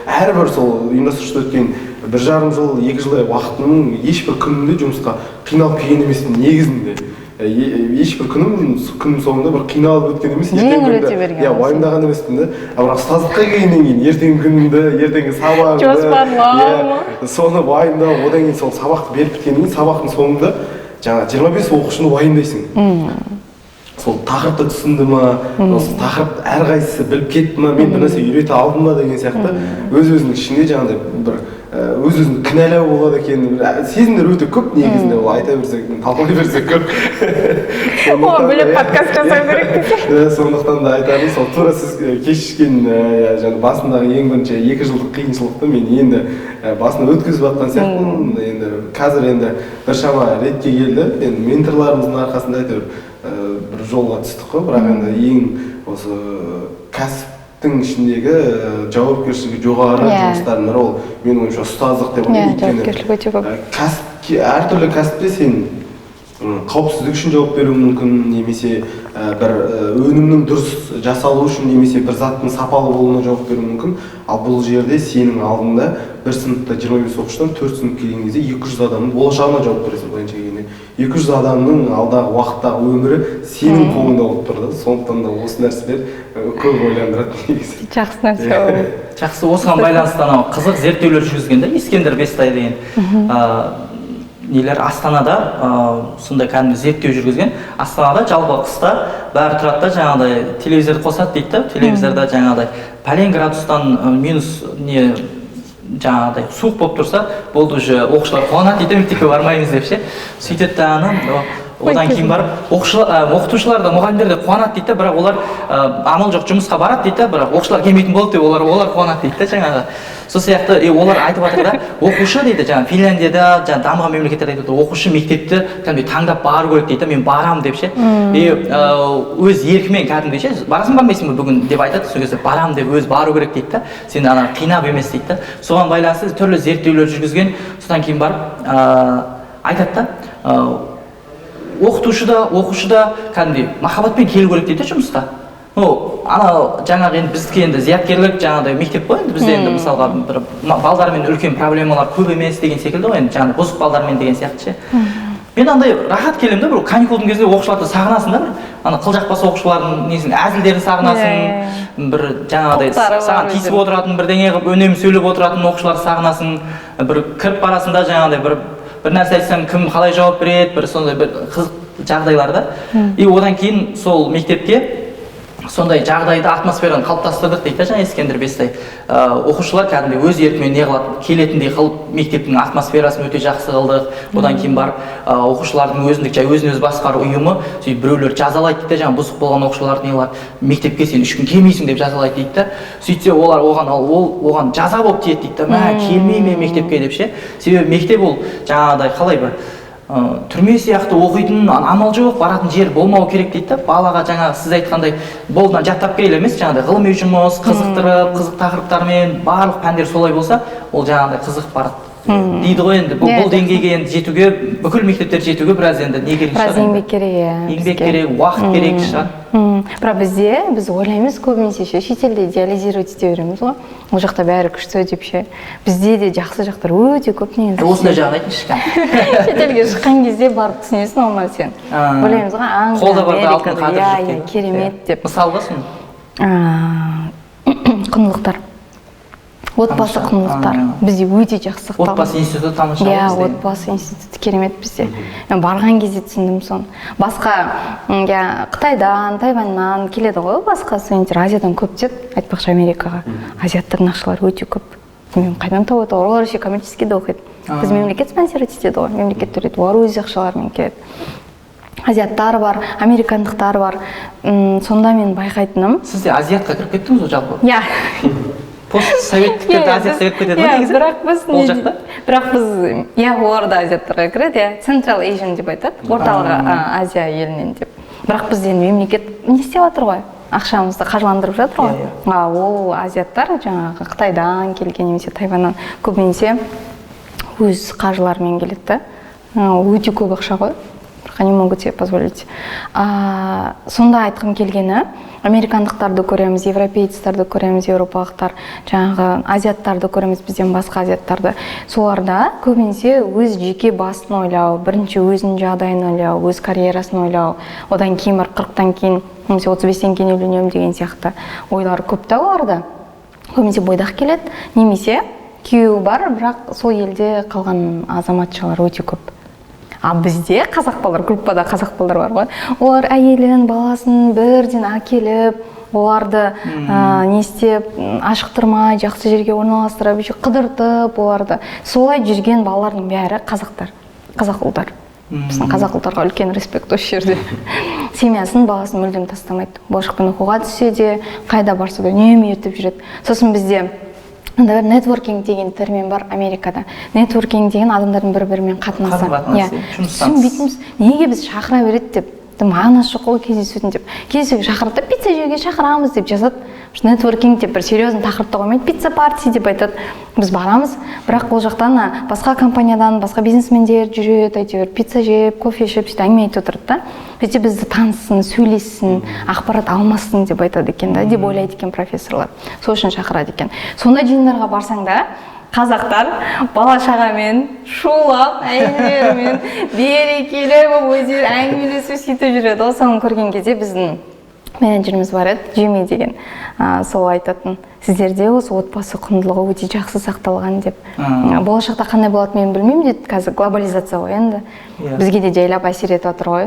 әрбір сол ұйымдастырушылықта өткен 1,5 жыл, 2 жылдай уақытымның ешбір күнінде жұмысқа қиналып келген емеспін негізінде. Ешбір күннің соңында бір қиналып өткен емес, жеңіл өте берген. Уайымдаған емеспін да. Бірақ ұстаздыққа келгеннен кейін ертеңгі күнімді, ертеңгі сабағымды жоспарлау, соны уайымдап, одан кейін сол сабақты беріп біткеннен кейін сабақтың соңында жаңа 25 оқушыны уайымдайсың. Сол тақырыпты түсінді ма, осы тақырып әрқайсысы біліп кетті ма, мен бір нәрсе үйрете алдым ба деген сияқты өз-өзінің ішінде жаңағыдай бір өз-өзін кінәлау болады екен. Сезімдер өте көп негізінде, ол айта берсек, талқылай берсек көп. Оған бөлек подкаст жасау керек десе. Сондықтан да айтарым, сол тура сіз кешкен басындағы ең бірінші 2 жылдық қиыншылықты мен енді басында өткізіп жатқан сияқтымын. Енді қазір енді біршама ретке келді. Енді менторларымыздың арқасында әйтеуір бір жолға түстік қой, бірақ енді ең осы кәсіптің ішіндегі жауапкершілігі жоғары жұмыстардың бірі ол менің ойымша ұстаздық деп ойлаймын. Жауапкершілігі өте көп. Әртүрлі кәсіпте сен қауіпсіздік үшін жауап беруі мүмкін, немесе бір өнімнің дұрыс жасалуы үшін, немесе бір заттың сапалы болуына жауап беруі мүмкін. Ал бұл жерде сенің алдында бір сыныпта 25 оқушыдан 4 сыныпқа келген кезде 200 адамның болашағына жауап бересің былайша келгенде. 200 адамның алдағы уақыттағы өмірі сенің қолыңда болып тұр да. Сондықтан да осы нәрселер көп ойландырады негізі. Жақсы нәрсе ол. Жақсы, осыған байланысты анау қызық зерттеулер жүргізген да Искендер Бестай деген нелер Астанада сондай кәдімгі зерттеу жүргізген. Астанада жалпы қыста бәрі тұрады да жаңағыдай телевизорды қосады дейді да, телевизорда жаңағыдай пәлен градустан минус не жаңағыдай суық болып тұрса, болды уже оқушылар қуанады дейді, мектепке бармаймыз деп ше. Сөйтеді да одан кейін барып оқытушылар да мұғалімдер де қуанады дейді, бірақ олар амал жоқ жұмысқа барады дейді, бірақ оқушылар келмейтін болды деп олар қуанады дейді жаңағы. Сол сияқты олар айтып жатыр да, оқушы дейді жаңағы Финляндияда, жаңағы дамыған мемлекеттерде айтып отыр, оқушы мектепті кәдімгідей таңдап бару керек дейді, мен барамын деп ше. Өз еркімен кәдімгідей ше, барасың бармайсың ба бүгін деп айтады, сол кезде барамын деп өз бару керек дейді да, сен ана қинап емес дейді да. Соған байланысты түрлі зерттеулер жүргізген, содан кейін барып айтады да, оқушы да кәдімгідей махаббатпен келу керек дейді жұмысқа. Ана жаңағы енді біздікі енді зияткерлік жаңағыдай мектеп қой, енді бізде енді мысалға бір балдармен үлкен проблемалар көп емес деген секілді ғой, енді жаңағы бұзық балдармен деген сияқты ше. Мен андай рахат келемін да, бір каникулдың кезде оқушыларды сағынасың да, бір ана қылжақбас оқушылардың несін әзілдерін сағынасың, бір жаңағыдай саған тиісіп отыратын бірдеңе қылып үнемі сөйлеп отыратын оқушыларды сағынасың, бір кіріп барасың да жаңағыдай бір нәрсе айтсаң кім қалай жауап береді, бір сондай бір қызық жағдайларда. И одан кейін сол мектепте сондай жағдайды, атмосфераны қалыптастырдық дейді жаңа Искендер Бестай. Оқушылар кәдімгідей өз еркімен не қылады, келетіндей қылып мектептің атмосферасын өте жақсы қылдық. Одан кейін барып оқушылардың өзіндік өзін өзі басқару ұйымы сөйтіп біреулер жазалайды дейді, жаңа бұзық болған оқушыларды не қылады, мектепке сен 3 күн келмейсің деп жазалайды дейді да. Сөйтсе олар оған жаза болып тиеді дейді да, мә келмеймін мектепке деп ше. Себебі мектеп ол жаңағыдай қалай бір түрме сияқты оқитын амал жоқ, баратын жер болмау керек дейді да. Балаға жаңа сіз айтқандай болдан жаттап кел емес, жаңағыдай ғылыми жұмыс, қызықтырып, қызық тақырыптармен барлық пәндер солай болса, ол жаңағыдай қызық барады. дейді ғой енді бұл деңгейге енді жетуге бүкіл мектептер жетуге біраз енді не керек шығар, біраз еңбек керек, иә, еңбек керек, уақыт керек шығар. Бірақ біз ойлаймыз көбінесе шетелде идеализировать ете береміз ғой, ол жақта бәрі күшті деп ше. Бізде де жақсы жақтар өте көп негізі. Осындай жағын айтыңызшы кәне. Шетелге шыққан кезде барып түсінесің ол нәрсені. Ойлаймыз ғой, қолда барда алтын қадір жоқ, керемет деп. Мысалға соны құндылықтар, отбасы құндылықтар бізде өте жақсы сақталған. Отбасы институты тамаша. Иә, отбасы институты керемет бізде. Барған кезде түсіндім соны. Басқа Қытайдан, Тайваньнан келеді ғой, басқа студенттер Азиядан көп деп, айтпақшы Америкаға. Азиаттардың ақшалары өте көп. Мен қайдан тауып отыр, олар еще коммерческийде оқиды. Біз мемлекет спонсировать етеді ғой, мемлекет төлейді, олар өз ақшаларымен келеді. Азиаттар бар, американдықтар бар. Сонда мен байқайтыным. Сіз де азиатқа кіріп кеттіңіз ғой жалпы? Иә. Постсоветтіктерді азиатқа кіріп кетеді ғой негізі? Ол жақта? Бірақ біз, олар да азиаттарға кіреді, Central Asian деп айтады, орталық Азия елінен деп. Бірақ бізден мемлекет не істеп жатыр ғой? Ақшамызды қаржыландырып жатыр ғой. Ол азиаттар жаңағы Қытайдан келген немесе Тайваньнан көбінесе өз қаржыларымен келеді. Өте көп ақша ғой. Они могут себе позволить. Сонда айтқым келгені, американдықтарды көреміз, европейцтарды көреміз, еуропалықтар, жаңағы азиаттарды көреміз, бізден басқа азиаттарды. Соларда көбінесе өз жеке басын ойлау, бірінші өзінің жағдайын ойлау, өз карьерасын ойлау, одан кейін 40-тан кейін, немесе 35-тен кейін үйленемін деген сияқты ойлар көп та оларда. Көбінесе бойдақ келеді, немесе күйеуі бар, бірақ сол елде қалған азаматшалар өте көп. Бізде қазақ балалар, группада қазақ балалар бар ғой. Олар әйелін, баласын бірден әкеліп, оларды не істеп, ашықтырмай, жақсы жерге орналастырып, қыдыртып, оларды. Солай жүрген балалардың бәрі қазақтар, қазақ ұлдар. Біздің қазақ ұлдарға үлкен респект осы жерде. Семьясын, баласын мүлдем тастамайды. Болашақпен оқуға түссе де, қайда барса да үнемі ертіп жүреді. Сосын бізде нетворкинг деген термин бар Америкада. Нетворкинг деген адамдардың бір-бірімен қатынасы. Түсінбейтініміз, неге біз шақыра береді деп, мағынасы жоқ қой кездесудің деп. Кездесуге шақырды, пицца жеуге шақырамыз деп жазады. Нетворкинг деп бір серьезный тақырыпты қоймайды, пицца парти деп айтады. Біз барамыз, бірақ ол жақтан басқа компаниядан, басқа бизнесмендер жүреді, әйтеуір пицца жеп, кофе ішіп, сөйтіп әңгіме айтып отырды да. Бізде бізді таныссын, сөйлессін, ақпарат алмасын деп айтады екен да, деп ойлайды екен профессорлар. Сол үшін шақырады екен. Сондай жиындарға барсаң да, қазақтар бала шағамен шулап, әйелдерімен берекелі болып өздері әңгімелесіп сөйтіп жүреді. Осыны көрген кезде біздің менеджеріміз бар еді, Джимми деген, сол айтатын, сіздерде осы отбасы құндылығы өте жақсы сақталған деп. Болашақта қандай болады мен білмеймін дейді, қазір глобализация ғой енді. Бізге де жайлап әсер етіп жатыр ғой.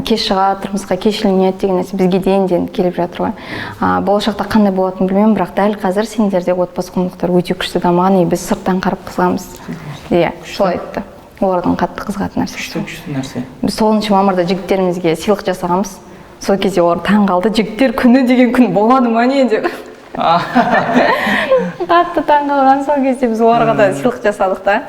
Кеш шығады, тұрмысқа кеш ілінеді деген нәрсе бізге де енді келіп жатыр ғой. Болашақта қандай болатынын білмеймін, бірақ дәл қазір сендерде отбасы құндылықтары өте күшті дамыған, біз сырттан қарап қызығамыз. Иә, солай айтты. Олардың қатты қызығатын нәрсе. Күшті нәрсе. Біз 9 мамырда жігіттерімізге сыйлық жасағанбыз. Сол кезде олар таң қалды, жігіттер күні деген күн болады ма не деп. Қатты таң қалған, сол кезде біз оларға да сыйлық жасадық та.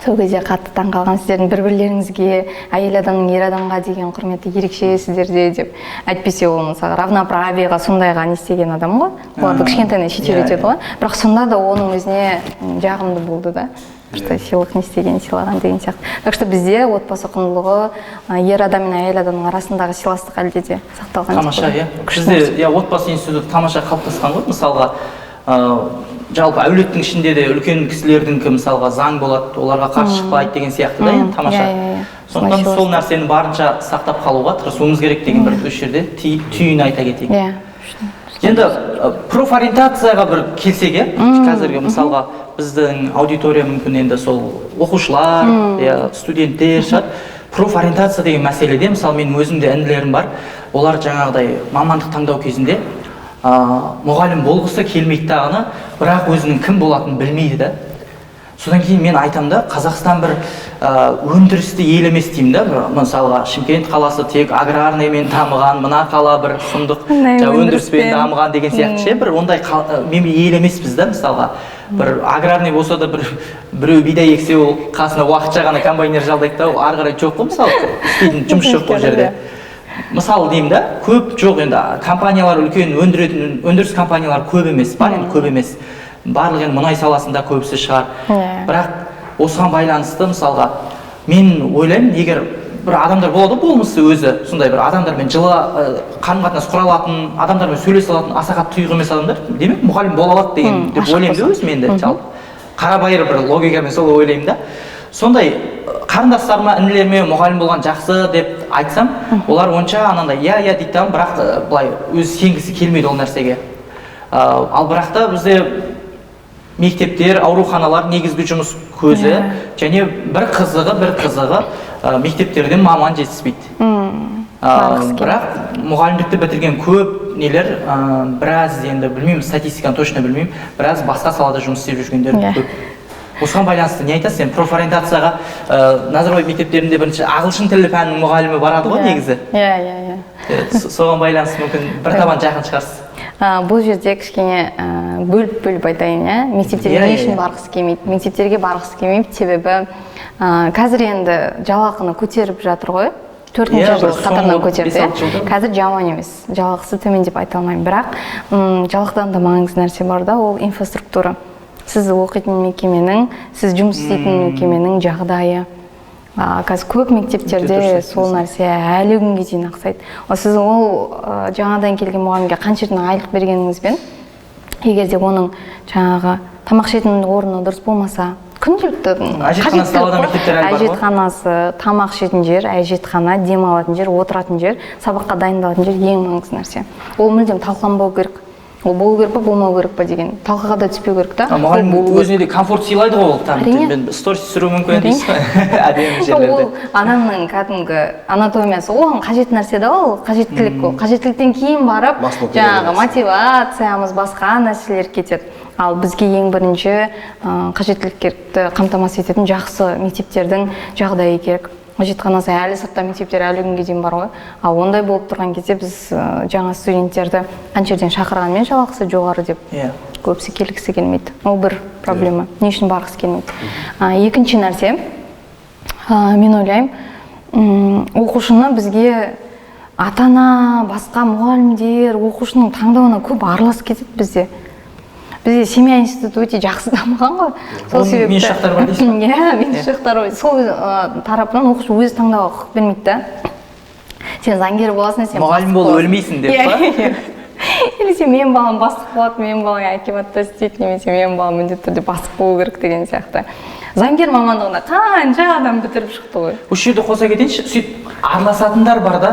Сол кезде қатты таң қалған, сіздердің бір-бірлеріңізге, әйел адамның ер адамға деген құрметі ерекше сіздерде деп. Әйтпесе ол мысалы равноправиеға сондайға не істеген адам ғой. Оларды кішкентайынан шетел етеді ғой. Бірақ сонда да оның өзіне жағымды болды да. Что сыйлық не істеген, сыйлаған деген сияқты. Так что бізде отбасы құндылығы ер адам мен әйел адамның арасындағы сыйластық әлде де сақталған. Тамаша, иә. Бізде отбасы институты тамаша қалыптасқан ғой. Мысалға, жалпы әулеттің ішінде де үлкен кісілердің мысалға заң болады, оларға қарсы шықпайды деген сияқты да, енді тамаша. Сондықтан сол нәрсені барынша сақтап қалуға тырысуымыз керек деген бір осы жерде түйін айта кетейік. Енді профориентацияға бір келсек, қазіргі мысалға біздің аудитория мүмкін енді сол оқушылар, студенттер шығар. Профориентация деген мәселеде, мысалы мен өзімде інілерім бар, олар жаңағыдай мамандық таңдау кезінде мұғалім болғысы келмейді дағыны, бірақ өзінің кім болатынын білмейді да. Содан кейін мен айтам да, Қазақстан бір өндірісті ел емес деймін да, мысалға Шымкент қаласы тек аграрныймен дамыған, мына қала бір сұмдық өндіріспен дамыған деген сияқты ше, бір ондай ел емеспіз да, мысалға. Бір аграрный болса да біреу бидай ексе, ол қасына уақытша ғана комбайнер жалдайды да, ары қарай жоқ қой, мысалы, істейтін жұмыс жоқ қой жерде. Мысалы деймін да, көп жоқ енді, компаниялар үлкен өндіріс компаниялар көп емес, бар енді көп емес. Барлық енді мұнай саласында көбісі шығар. Бірақ осыған байланысты мысалға мен ойлаймын, егер бір адамдар болады болмысы өзі сондай бір адамдармен жылы қарым қатынас құра алатын, адамдармен сөйлесе алатын аса қатты тұйық емес адамдар, демек мұғалім бола алады деген деп ойлаймын да өзім енді жалпы қарабайыр бір логикамен солай ойлаймын да. Сондай қарындастарыма, інілеріме мұғалім болған жақсы деп айтсам, олар онша анандай иә дейді да, бірақ былай өзі сенгісі келмейді ол нәрсеге. Ал бірақ та бізде мектептер, ауруханалар негізгі жұмыс көзі, және бір қызығы мектептерден маман жетіспейді. Бірақ мұғалімдікті бітірген көп нелер біраз, енді білмеймін, статистиканы точно білмеймін, біраз басқа салада жұмыс істеп жүргендер көп. Осыған байланысты не айтасыз? Сен профориентацияға Назарбаев мектептерінде бірінші ағылшын тілі пәнінің мұғалімі барады ғой негізі. Соған байланысты мүмкін бір табан жақын шығарсыз. Бұл жерде кішкене бөліп айтайын, мектептерге не үшін барғысы келмейді? Мектептерге барғысы келмейді, себебі қазір енді жалақыны көтеріп жатыр ғой. 4-ші жыл қатарынан көтерді. Қазір жаман емес. Жалақысы төмен деп айта алмаймын, бірақ жалақыдан да маңызды нәрсе бар да, ол инфраструктура. Сіз оқитын мекеменің, сіз жұмыс істейтін мекеменің жағдайы. Қазір көп мектептерде сол нәрсе әлі күнге дейін ақсайды. Сіз ол жаңадан келген мұғалімге қанша айлық бергеніңізбен, егер де оның жаңағы тамақ ішетін орны дұрыс болмаса, күнделікті әжетханасы, тамақ ішетін жер, әжетхана, демалатын жер, отыратын жер, сабаққа дайындалатын жер ең маңызды нәрсе. Ол мүлдем талқыланбау керек. Ол болу керек па, болмау керек па деген талқыға да түспеу керек та. Мұғалім өзіне де комфорт сыйлайды ғой ол. Мен сторис түсіру мүмкін дейсіз ғой әдемі жерлерде. Ол адамның кәдімгі анатомиясы, оған қажет нәрсе да ол, қажеттілік ол. Қажеттіліктен кейін барып жаңағы мотивациямыз, басқа нәрселер кетеді. Ал бізге ең бірінші қажеттіліктерді қамтамасыз ететін жақсы мектептердің жағдайы керек. Әжетханасы әлі сыртта мектептер әлі күнге дейін бар ғой. Ал ондай болып тұрған кезде біз жаңа студенттерді қанша жерден шақырғанмен жалақысы жоғары деп көбісі келгісі келмейді. Ол бір проблема. Не үшін барғысы келмейді? Екінші нәрсе, мен ойлаймын, оқушыны бізге ата-ана, басқа мұғалімдер, оқушының таңдауына көп араласып кетеді бізде. Бізде семья институты өте жақсы дамыған ғой. Сол себепті мен шақтар бар дейсіз ба? Мен шақтар бар. Сол тарапынан оқушы өзі таңдауға құқық бермейді да. Сен заңгер боласың, сен мұғалім болып өлмейсің деп па? Или сен менің балам бастық болады, менің балам акиматта істейді, немесе менің балам міндетті түрде бастық болу керек деген сияқты. Заңгер мамандығында қанша адам бітіріп шықты ғой. Осы жерде қоса кетейінші, сөйтіп араласатындар бар да,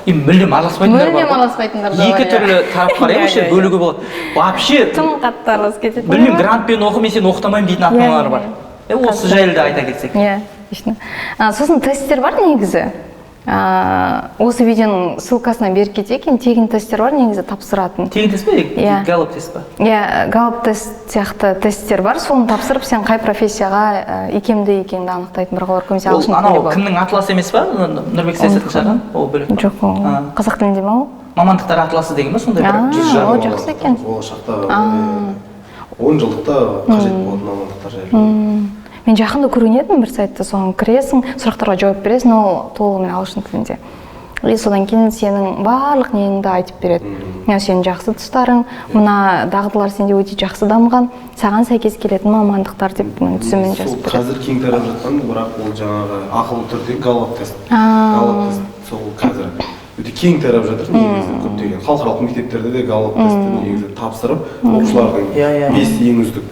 мүлдем араласпайтындар бар. Мүлдем араласпайтындар да бар. Екі түрлі тарап бар, осы жерде бөлігі болады. Вообще тым қатты араласып кетеді. Білмеймін, грантпен оқы, мен сені оқытамаймын дейтін ата-аналар бар. Осы жайлы да айта кетсек. Сосын тесттер бар негізі. Осы видеоның ссылкасына беріп кетейік, тегін тесттер бар негізі тапсыратын. Тегін тест па? Галлоп тест па? Галлоп тест сияқты тесттер бар, соны тапсырып, сен қай профессияға икемді екеніңді анықтайтын бір олар көбінесе ағылшын тілінде бар. Кімнің атласы емес па? Нұрбек Саясаттың шығарған? Ол бөлек па? Жоқ, қазақ тілінде ма ол? Мамандықтар атласы деген ба сондай бір? Ол жақсы екен. Болашақта 10 жылдықта қажет болатын мамандықтар жайлы. Мен жақында көрген едім бір сайтта, соған кіресің, сұрақтарға жауап бересің, ол толығымен ағылшын тілінде. И содан кейін сенің барлық неңді айтып береді. Сенің жақсы тұстарың, мына дағдылар сенде өте жақсы дамыған, саған сәйкес келетін мамандықтар деп түсімін жазып береді. Қазір кең тарап жатқан, бірақ ол жаңағы ақылы түрде галлоп тест. Галлоп тест сол қазір өте кең тарап жатыр, негізі көптеген халықаралық мектептерде де галлоп тестті негізі тапсырып, оқушылардың 5 ең үздік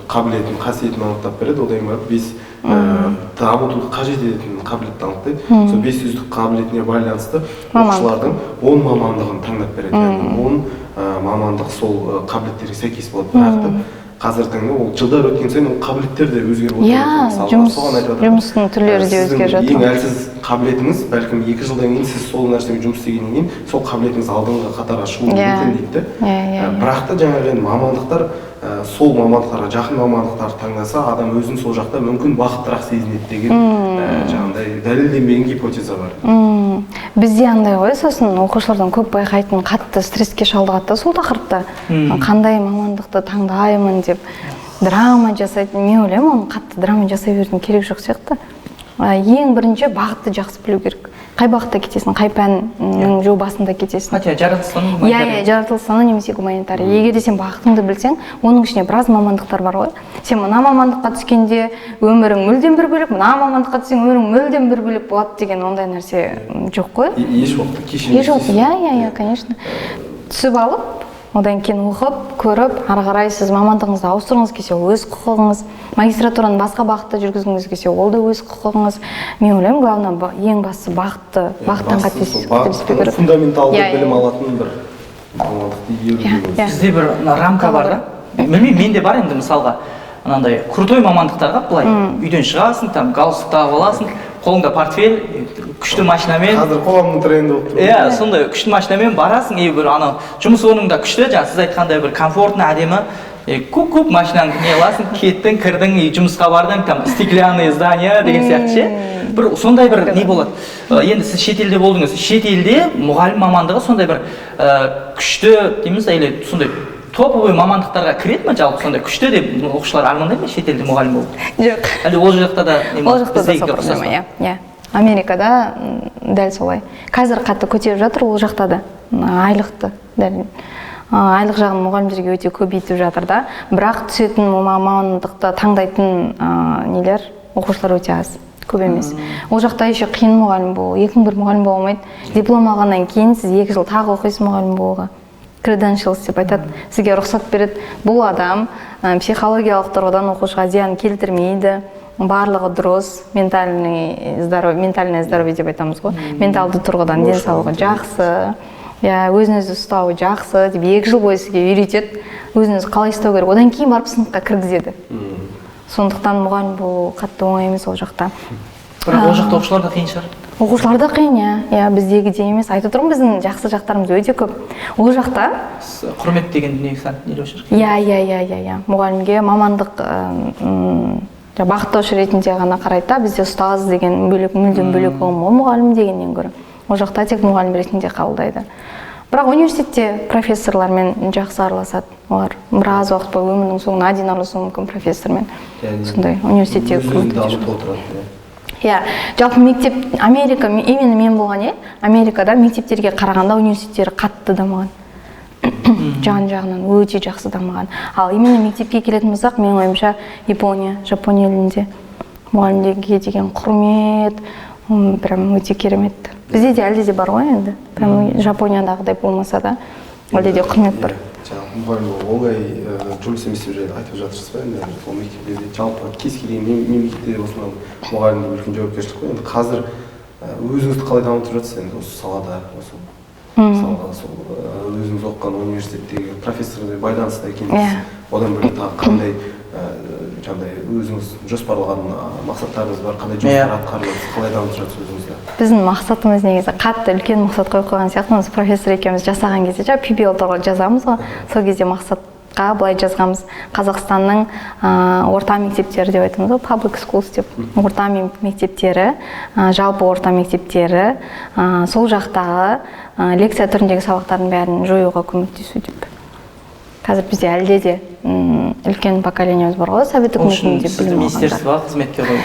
қабілетін, қасиетін анықтап береді, одан барып 5 дамытуды қажет ететін қабілетті анықтайды. Сол 5 үздік қабілетіне байланысты оқушылардың 10 мамандығын таңдап береді. 10 мамандық сол қабілеттерге сәйкес болады. Бірақ қазіргі таңда ол жылдар өткен сайын ол қабілеттер де өзгеріп отырады. Жұмыстың түрлері де өзгеріп жатыр. Ең әлсіз қабілетіңіз бәлкім 2 жылдан кейін сіз сол нәрсемен жұмыс істегеннен кейін сол қабілетіңіз алдыңғы қатарға шығуы мүмкін дейді. Бірақ та жаңағы мамандықтар сол мамандықтарға жақын мамандықтарды таңдаса, адам өзін сол жақта мүмкін бақыттырақ сезінеді деген жаңағыдай дәлелденбеген гипотеза бар. Бізде андай ғой, сосын оқушылардан көп байқайтын қатты стресске шалдығады сол тақырыпта. Қандай мамандықты таңдаймын деп драма жасайды. Мен ойлаймын, оны қатты драма жасай берудің керек жоқ сияқты. ең бірінші бағытты жақсы білу керек. Қай бағытта кетесің, қай пәннің жобасында кетесің. Хотя жаратылыстану Иә, жаратылыстану немесе гуманитарий. Егер де сен бағытыңды білсең, оның ішіне біраз мамандықтар бар ғой. Сен мына мамандыққа түскенде өмірің мүлдем бір бөлек, мына мамандыққа түссең өмірің мүлдем бір бөлек болады деген ондай нәрсе жоқ қой. Еш уақытта кешірім. Еш уақытта, иә, конечно. Түсіп алып, одан кейін оқып, көріп, ары қарай сіз мамандығыңызды ауыстырғыңыз келсе, өз құқығыңыз, магистратураны басқа бағытта жүргізгіңіз келсе, ол да өз құқығыңыз. Мен ойлаймын, главное, ең бастысы бағыттан қателеспеу керек. Фундаменталды білім алатын бір мамандықты игеру. Бізде бір рамка бар да. Білмеймін, менде бар енді мысалға. Анандай крутой мамандықтарға былай үйден шығасың, там галстук тағып аласың, қолыңда портфель, күшті машинамен. Қазір қоғамның тренді болып тұр. Иә, сондай күшті машинамен барасың, бір анау жұмыс орныңда күшті, жаңа сіз айтқандай бір комфортный, әдемі, көп машинаңды не аласың, кеттің, кірдің, жұмысқа бардың, там стеклянные здания деген сияқты ше. Бір сондай бір не болады. Енді сіз шетелде болдыңыз. Шетелде мұғалім мамандығы сондай бір күшті дейміз, или сондай топовый мамандықтарға кіреді ме жалпы, сондай күшті деп оқушылар армандайды ма шетелде мұғалім болып? Жоқ. Әлде ол жақта да Ол жақта да сол проблема, иә. Америкада дәл солай. Қазір қатты көтеріп жатыр ол жақта да айлықты. Айлық жағын мұғалімдерге өте көбейтіп жатыр да. Бірақ түсетін мамандықты таңдайтын нелер, оқушылар өте аз. Көп емес. Ол жақта еще қиын мұғалім болу. 2-1 мұғалім бола алмайды. Диплом алғаннан кейін сіз 2 жыл тағы оқисыз мұғалім болуға. Credentials деп айтады. Сізге рұқсат береді. Бұл адам психологиялық тұрғыдан оқушыға зиян келтірмейді. Барлығы дұрыс, ментальное здоровье деп айтамыз ғой. Менталды тұрғыдан денсаулығы жақсы. Өзін-өзі ұстауы жақсы деп 2 жыл бойы сізге үйретеді. Өзін-өзі қалай ұстау керек. Одан кейін барып сыныпқа кіргізеді. Сондықтан мұғалім болу қатты оңай емес ол жақта. Бірақ ол жақта оқушылар да қиын шығар. Оқушылар да қиын, иә, біздегідей емес. Айтып тұрмын, біздің жақсы жақтарымыз өте көп. Ол жақта құрмет деген дүние нелеу шығар. Иә. Мұғалімге мамандық бағыттаушы ретінде ғана қарайды да, бізде ұстаз деген мүлдем бөлек ұғым, ол мұғалім дегеннен гөрі. Ол жақта тек мұғалім ретінде қабылдайды. Бірақ университетте профессорлармен жақсы араласады. Олар біраз уақыт бойы өмірінің соңына дейін араласуы мүмкін профессормен. Сондай университетте жалпы мектеп, Америка, именно мен болған Америкада мектептерге қарағанда университеттері қатты дамыған. Жағынан өте жақсы дамыған. Ал именно мектепке келетін болсақ, мен ойымша Жапония елінде мұғалімдерге деген құрмет прям өте керемет. Бізде де әлде де бар ғой енді. Прям Жапониядағыдай болмаса да, әлде де құрмет бар. Мұғалім оңай жұмыс емес деп айтып жатырсыз ба енді ол мектептерде жалпы кез келген мемлекетте осындай мұғалімдер үлкен жауапкершілік қой. Енді қазір өзіңізді қалай дамытып жатырсыз енді осы салада, өзіңіз оқыған университеттегі профессормен байланыста екенсіз. Одан бөлек тағы қандай өзіңіз жоспарлаған мақсаттарыңыз бар, қандай жұмыстар атқарып, қалай дамытып жатырсыз өзіңізді? Біздің мақсатымыз негізі қатты үлкен мақсат қойып қойған сияқтымыз. Профессор екеуміз жасаған кезде PBL туралы жазамыз ғой. Сол кезде мақсатқа былай жазғанбыз. Қазақстанның орта мектептері деп айтамыз ғой, public schools деп. Орта мектептері, жалпы орта мектептері, сол жақтағы лекция түріндегі сабақтардың бәрін жоюға көмектесу деп. Қазір бізде әлде де үлкен поколениеміз бар ғой, совет үкіметінде білім алғандар. Министерство қызметке қойды.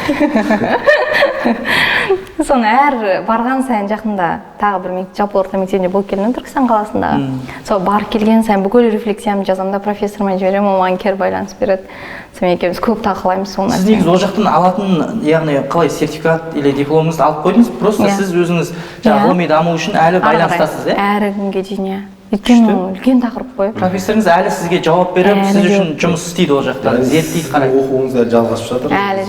Соны әр барған сайын жақында тағы бір жалпы орта мектебінде болып келдім Түркістан қаласындағы. Сол бар келген сайын бүкіл рефлексиямды жазамын да профессорыма жіберемін, ол маған кері байланыс береді. Сонымен екеуміз көп талқылаймыз сол нәрсені. Сіз негізі ол жақтан алатын, яғни қалай сертификат или дипломыңызды алып қойдыңыз, просто сіз өзіңіз ғылыми даму үшін әлі байланыстасыз, Әрі күнге дейін, өйткені үлкен тақырып қой. Профессорыңыз әлі сізге жауап беріп, сіз үшін жұмыс істейді ол жақта, зерттейді, қарайды. Оқуыңыз әлі жалғасып жатыр. Әлі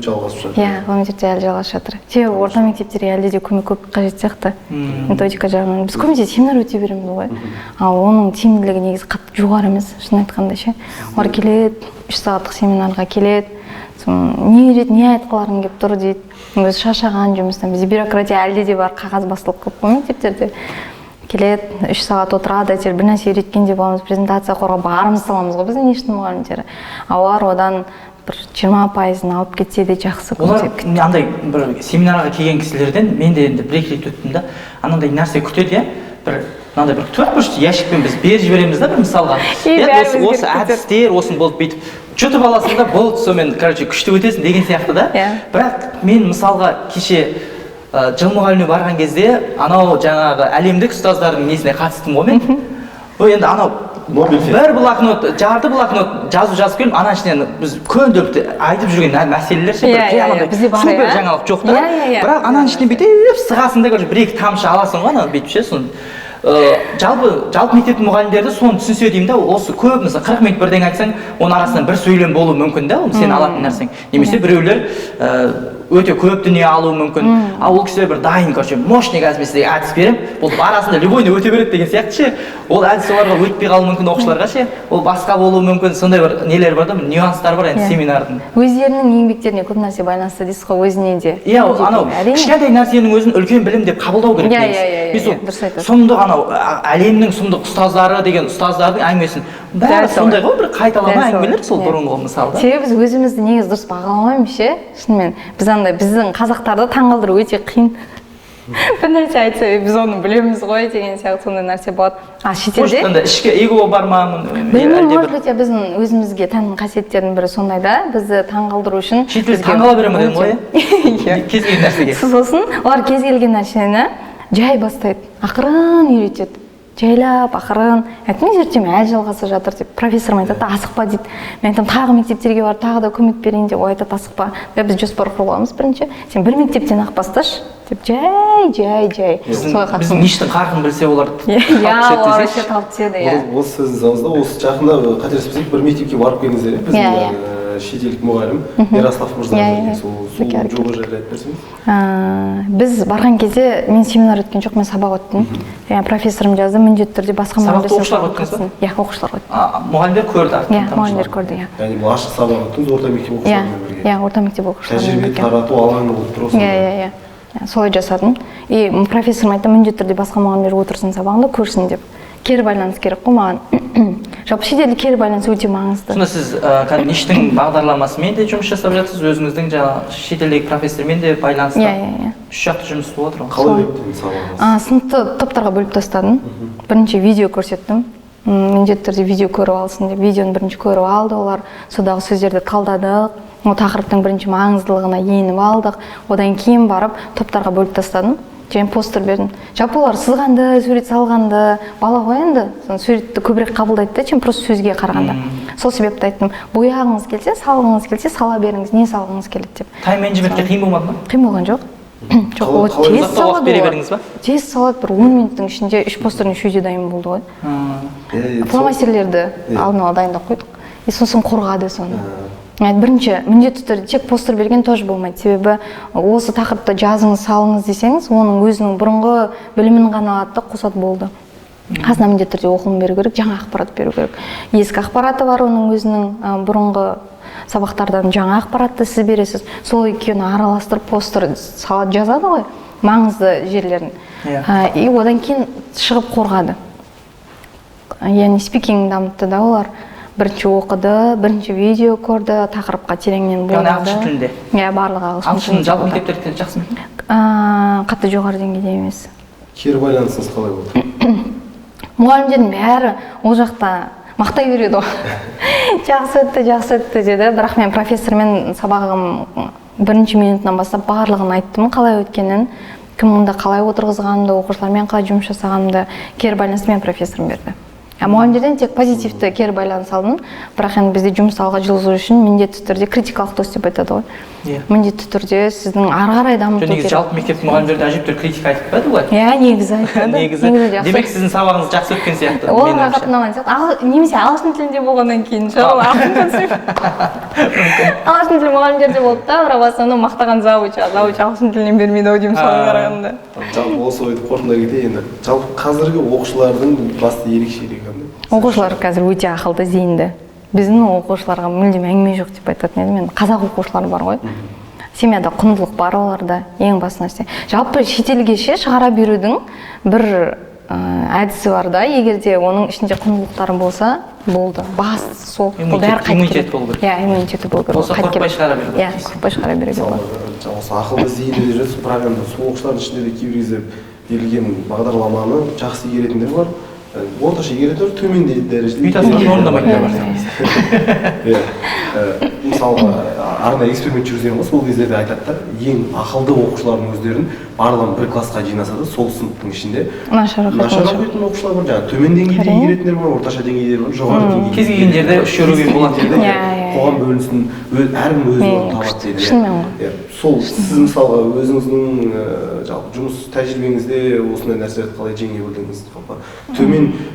жалғасып жатыр. Иә, ғылыми зерттеу әлі жалғасып жатыр. Себебі орта мектептерге әлде де көмек көп қажет сияқты. Методика жағынан. Біз көбінесе семинар өте береміз ғой. Ал оның тиімділігі негізі қатты жоғары емес, шын айтқанда ше. Олар келеді, 3 сағаттық семинарға келеді. Не үйрет, не айтқыларың келіп тұр дейді. Өзі шаршаған жұмыстан. Бізде бюрократия әлде де бар, қағаз басылып көп қой мектептерде. Келеді, 3 сағат отырады, әйтеуір бір нәрсе үйреткендей боламыз, презентация қорға барымыз саламыз ғой біздің ештің мұғалімдері. Олар одан бір 20% алып кетсе де жақсы. Олар андай бір семинарға келген кісілерден мен де енді бір-екі рет өттім да, анандай нәрсе күтеді, бір мынандай бір 4 бұрышты ящикпен біз беріп жібереміз да бір мысалға. Осы әдістер, осыны болып бүйтіп что-то баласында болды, сонымен, короче, күшті өтесің деген сияқты да. Бірақ мен мысалға кеше жыл мұғаліміне барған кезде анау жаңағы әлемдік ұстаздардың несіне қатыстым ғой мен. Ол енді анау бір блокнот, жарты блокнот жазып келдім, ана ішінен біз көндіріп айтып жүрген мәселелер ше, супер жаңалық жоқ та. Бірақ ананың ішінен бүйтіп сығасың да, бір-екі тамшы аласың ғой, бүйтіп ше, соны. Жалпы мектептің мұғалімдері соны түсінсе деймін да, осы көп, мысалы 40 минут бірдеңе айтсаң, оның арасынан бір сөйлем болуы мүмкін да, ол сен алатын нәрсең. Немесе біреулер өте көп дүние алуы мүмкін. Ал ол кісілер бір дайын, короче, мощный қазір мен сізге әдіс берем, ол арасында любойны өте береді деген сияқты ше. Ол әдіс оларға өтпей қалуы мүмкін оқушыларға ше. Ол басқа болуы мүмкін, сондай бір нелер бар да, нюанстар бар енді семинардың. Өздерінің еңбектеріне көп нәрсе байланысты дейсіз ғой, өзіне де. Иә, анау кішкентай нәрсенің өзін үлкен білім деп қабылдау керек негізі. Сұмдық анау әлемнің сұмдық ұстаздары деген ұстаздардың әңгімесін бәрі сондай ғой, бір қайталама әңгімелер сол бұрынғы мысалда. Себебі біз өзімізді негізі дұрыс бағаламаймыз ше. Шынымен біз андай біздің қазақтарды таңғалдыру өте қиын. Бір нәрсе айтса, біз оны білеміз ғой деген сияқты сондай нәрсе болады. А шетелде ішкі эго бар ма? Білмеймін, может быть, біздің өзімізге тән қасиеттердің бірі сондай да, бізді таңғалдыру үшін шетел таңғала бере ма дедің ғой? Кез келген нәрсеге. Сосын олар кез келген нәрсені жай бастайды, ақырын үйретеді. Жайлап, ақырын, мен зерттеуім әлі жалғасып жатыр деп профессорым айтады, асықпа дейді. Мен айтамын, тағы мектептерге барып, тағы да көмек берейін деп, ол айтады, асықпа. Біз жоспар құрғанбыз бірінші. Сен бір мектептен ақ басташы деп, жай. Біздің ништің қарқын білсе олар олар өте талып түседі. Осы сөзіңізде, осы жақында қателеспесек бір мектепке барып келдіңіздер, біздің шетелдік мұғалім Ярослав мырза деген сол жолы жайлы айтып берсеңіз. Біз барған кезде мен семинар өткен жоқ, мен сабақ өттім. Профессорым жазды, міндетті түрде басқа сабақты оқушылар өттіңіз ба? Иә, оқушылар өтті. Мұғалімдер көрді артынан. Иә, мұғалімдер көрді, иә. Яғни бұл ашық сабақ өттіңіз, орта мектеп оқушыларымен бірге. Иә, орта мектеп оқушыларымен бірге. Тәжірибе тарату алаңы болып тұр осында. Иә. Солай жасадым. И профессорым айтты, міндетті түрде басқа мұғалімдер отырсын сабағында көрсін деп. Кері байланыс керек қой маған. Жалпы шетелде кері байланыс өте маңызды. Сонда сіз ништің бағдарламасымен де жұмыс жасап жатырсыз, өзіңіздің жаңағы шетелдегі профессормен де байланыста. Иә. Үш жақты жұмыс болып жатыр ғой. Қалай өтті сабағыңыз? Сыныпты топтарға бөліп тастадым. Бірінші видео көрсеттім. Міндетті түрде видео көріп алсын деп, видеоны бірінші көріп алды олар. Содағы сөздерді талдадық. Тақырыптың бірінші маңыздылығына еніп алдық. Одан кейін барып топтарға бөліп тастадым. Және постер бердім. Жалпы олар сызғанды, сурет салғанды, бала ғой енді, суретті көбірек қабылдайды да, чем просто сөзге қарағанда. Сол себепті айттым, бояғыңыз келсе, салғыңыз келсе, сала беріңіз, не салғыңыз келеді деп. Тайм-менеджментке қиын болмады ма? Қиын болған жоқ. Жоқ, ол тез салады. Тез салады, бір 10 минуттың ішінде 3 постердің үшеуі де дайын болды ғой. Фломастерлерді алдын ала дайындап қойдық. Сосын қорғады соны. Бірінші, міндетті түрде тек постер берген тоже болмайды. Себебі осы тақырыпта жазыңыз, салыңыз десеңіз, оның өзінің бұрынғы білімін ғана алады, қосады болды. Қасына міндетті түрде оқылым беру керек, жаңа ақпарат беру керек. Ескі ақпараты бар оның өзінің бұрынғы сабақтардан жаңа ақпаратты сіз бересіз. Сол екеуін араластырып постер салады, жазады ғой, маңызды жерлерін. И одан кейін шығып қорғады. Яғни спикинг дамытты да олар. Бірінші оқыды, бірінші видео көрді, тақырыпқа тереңнен бойлады. Яғни ағылшын тілінде? Иә, барлығы ағылшын тілінде. Ағылшын жалпы мектептерде жақсы ма? Қатты жоғары деңгейде емес. Кері байланысыңыз қалай болды? Мұғалімдердің бәрі ол жақта мақтай береді ғой. Жақсы өтті деді. Бірақ мен профессормен сабағым бірінші минутынан бастап барлығын айттым, қалай өткенін, кім мұнда қалай отырғызғанымды, оқушылармен қалай жұмыс жасағанымды, кері байланысты мен профессорым берді. Мұғалімдерден тек позитивті кері байланыс алдым, бірақ енді бізде жұмыс алға жылжу үшін міндетті түрде критикалық дос деп айтады ғой. Міндетті түрде сіздің ары қарай дамыту керек. Негізі жалпы мектептің мұғалімдері әжептәуір критика айтып па бұлай? Иә, негізі айтады. Негізі. Демек сіздің сабағыңыз жақсы өткен сияқты. Ол рахат ұнаған сияқты. Немесе ағылшын тілінде болғаннан кейін шығар. Ағылшын тілі мұғалімдерде болды да, бірақ басында мақтаған завуч ағылшын тілінен бермейді ау жұмысқа қарағанда. Жалпы осы ойды қорытындай кетейін енді. Жалпы қазіргі оқушылардың басты ерекшелігі қандай? Оқушылар қазір өте ақылды, зейінді. Біздің оқушыларға мүлдем әңгіме жоқ деп айтатын едім. Мен қазақ оқушылар бар ғой. Семьяда құндылық бар оларда, ең басты нәрсе. Жалпы шетелге шығара берудің бір әдісі бар да, егер де оның ішінде құндылықтары болса, болды. Басты сол. Иммунитет болу керек. Иә, иммунитеті болу керек. Болса қорықпай шығара беру керек. Иә, қорықпай шығара беруге болады. Осы ақылды зейінді жүреді, программада сол оқушылардың ішінде де кейбір кезде берілген бағдарламаны жақсы игеретіндер бар. Орташа игеретіндер төмен дәрежеде. Бүйтасың орындамайтындар бар. Мысалы, арнайы эксперимент жүргізген ғой, сол кезде де айтады да, ең ақылды оқушылардың өздерін барлығын бір классқа жинаса да, сол сыныптың ішінде нашар оқитын оқушылар бар, жаңағы төмен деңгейде игеретіндер бар, орташа деңгейдер бар, жоғары деңгейде. Кез келген жерде үш жүруге болады жерде қоғам бөлінсін, әркім өз орнын табады дейді. Шынымен ғой. Сол сіз мысалға өзіңіздің жалпы жұмыс тәжірибеңізде осындай нәрселерді қалай жеңе білдіңіз?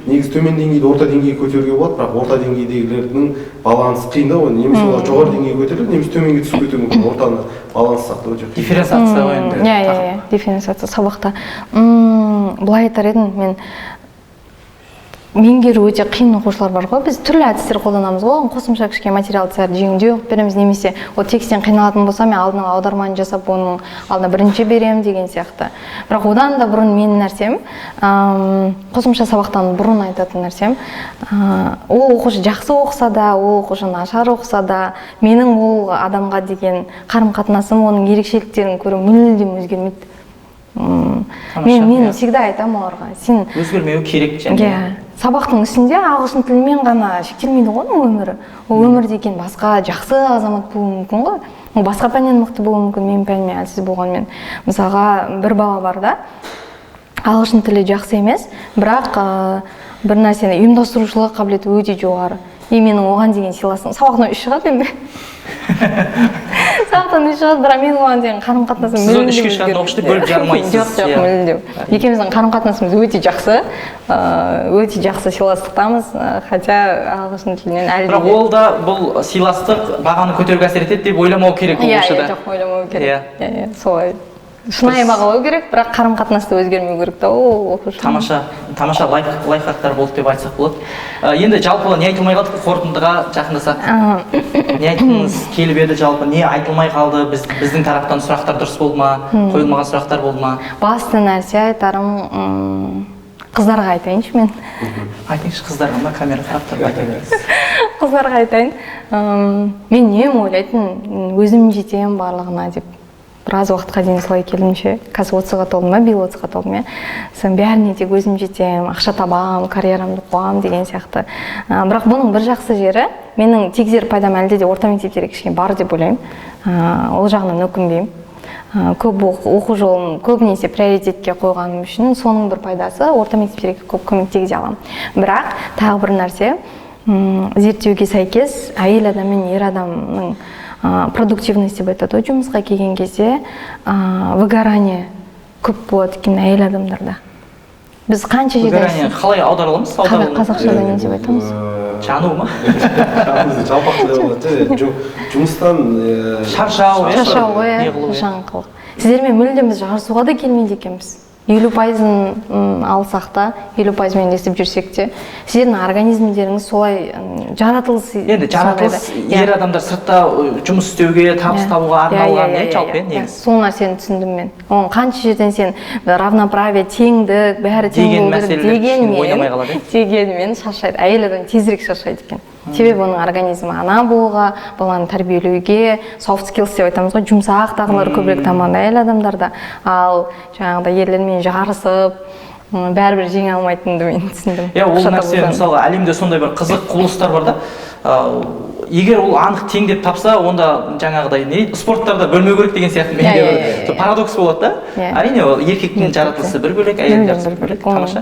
Негізі төмен деңгейді орта деңгейге көтеруге болады, бірақ орта деңгейдегілердің балансы қиын да, немесе олар жоғары деңгейге көтеріледі, немесе төменге түсіп кетуі мүмкін. Ортаны баланс сақтау өте қиын. Дифференциация ғой енді. Дифференциация сабақта. Былай айтар едім, мен меңгеру өте қиын оқушылар бар ғой. Біз түрлі әдістер қолданамыз ғой. Қосымша кішкене материалдарды жеңілдеу оқып береміз, немесе текстен қиналатын болса, мен алдына аударманы жасап, оның алдына бірінші беремін деген сияқты. Бірақ одан да бұрын менің нәрсем, қосымша сабақтан бұрын айтатын нәрсем, ол оқушы жақсы оқыса да, ол оқушы нашар оқыса да, менің ол адамға деген қарым-қатынасым, оның ерекшеліктерін көру мүлдем өзгермейді. Мен всегда айтамын оларға, сен өзгермеу керек және. Сабақтың үстінде ағылшын тілімен ғана шектелмейді ғой өмірі. Ол өмір деген басқа жақсы азамат болуы мүмкін ғой. Ол басқа пәннен мықты болуы мүмкін, менің пәнімнен әлсіз болғанмен. Мысалға, бір бала бар да, ағылшын тілі жақсы емес, бірақ бір нәрсені ұйымдастырушылық қабілеті өте жоғары. Менің оған деген сыйласым сабақтан 3 шығады енді. Сабақтан 3 шығады, бірақ мен оған деген қарым-қатынасым сіз оны 3-ке шығатын оқушыны бөліп жармайсыз. Жоқ, мүлдем. Екеуміздің қарым-қатынасымыз өте жақсы сыйластықтамыз, хотя ағылшын тілінен әлі. Бірақ ол да бұл сыйластық бағаны көтеруге әсер етеді деп ойламау керек оқушыда. Жоқ, ойламау керек. Солай. Шынайы бағалау керек, бірақ қарым-қатынасты өзгермеу керек та ол оқушы. Тамаша лайфхактар болды деп айтсақ болады. Енді жалпы не айтылмай қалды, қорытындыға жақындасақ. Не айтқыңыз келіп еді жалпы, не айтылмай қалды, біздің тараптан сұрақтар дұрыс болды ма, қойылмаған сұрақтар болды ма? Басты нәрсе айтарым, қыздарға айтайыншы мен. Айтыңызшы қыздарға ма, камера қарап тұрып айта беріңіз. Қыздарға айтайын. Мен нем ойлайтын, өзім жетем барлығына деп. Біраз уақытқа дейін солай келдімше, қазір 30-ға толдым ба, биыл 30-ға толдым. Сосын бәріне тек өзім жетем, ақша табам, карьерамды қуам деген сияқты. Бірақ бұның бір жақсы жері, менің тигізер пайдам әлде де орта мектептерге кішкене бар деп ойлаймын. Ол жағынан өкінбеймін. Көп оқу жолын көбінесе приоритетке қойғаным үшін соның бір пайдасы орта мектептерге көп көмек тигізе аламын. Бірақ тағы бір нәрсе, зерттеуге сәйкес әйел адам мен ер адамның продуктивность деп айтады, жұмысқа келген кезде выгорание көп болады екен әйел адамдарда. Біз қанша жерде выгорание қалай аудараламыз? Қазақшада не деп айтамыз? Жану ма? Жалпақ деп болады. Жұмыстан шаршау, жаңқылық. Сіздермен мүлдем біз жарысуға да келмейді екенбіз. 50%-ын алсақ та, 50%-мен десіп жүрсек те, сіздердің организмдеріңіз солай жаратылысы. Енді жаратылыс ер адамдар сыртта жұмыс істеуге, табыс табуға арналған, жалпы негіз. Сол нәрсені түсіндім мен. Оның қанша жерден сен равноправие, теңдік, бәрі тең болу дегенмен шаршайды. Әйел адам тезірек шаршайды екен. Себебі оның организмі ана болуға, баланы тәрбиелеуге, soft skills деп айтамыз ғой, жұмсақ дағдылар көбірек дамыған әйел адамдарда. Ал жаңағыда ерлермен жарысып, бәрібір жеңе алмайтынымды мен түсіндім. Ол нәрсе мысалы әлемде сондай бір қызық құбылыстар бар да. Егер ол анық тең деп тапса, онда жаңағыдай спорттарда бөлмеу керек деген сияқты менде бір парадокс болады да. Әрине ол еркектің жаратылысы бір бөлек, әйелдердің бір бөлек. Тамаша.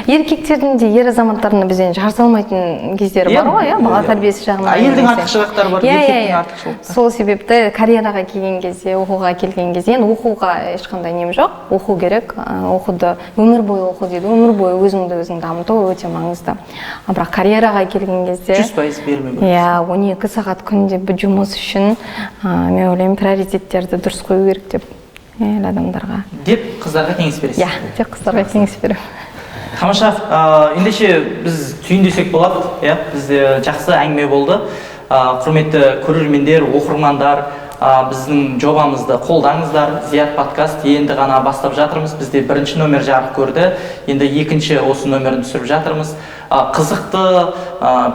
Еркектердің де ер азаматтардың бізден жарыса алмайтын кездері бар ғой, бала тәрбиесі жағынан. Әйелдің артықшылықтары бар, еркектің артықшылықтары. Сол себепті карьераға келген кезде, оқуға келген кезде, енді оқуға ешқандай нем жоқ, оқу керек, оқуды өмір бойы оқу дейді, өмір бойы өзіңді өзің дамыту өте маңызды. Бірақ карьераға келген кезде 100% бермеу керек. 12 сағат күнде бір жұмыс үшін мен ойлаймын приоритеттерді дұрыс қою керек деп әйел адамдарға. Деп қыздарға кеңес бересіз? Тек қыздарға кеңес беремін. Тамаша, ендеше біз түйіндесек болады, бізде жақсы әңгіме болды. Құрметті көрермендер, оқырмандар, біздің жобамызды қолдаңыздар. Зият подкаст енді ғана бастап жатырмыз. Бізде бірінші номер жарық көрді. Енді екінші осы номерін түсіріп жатырмыз. Қызықты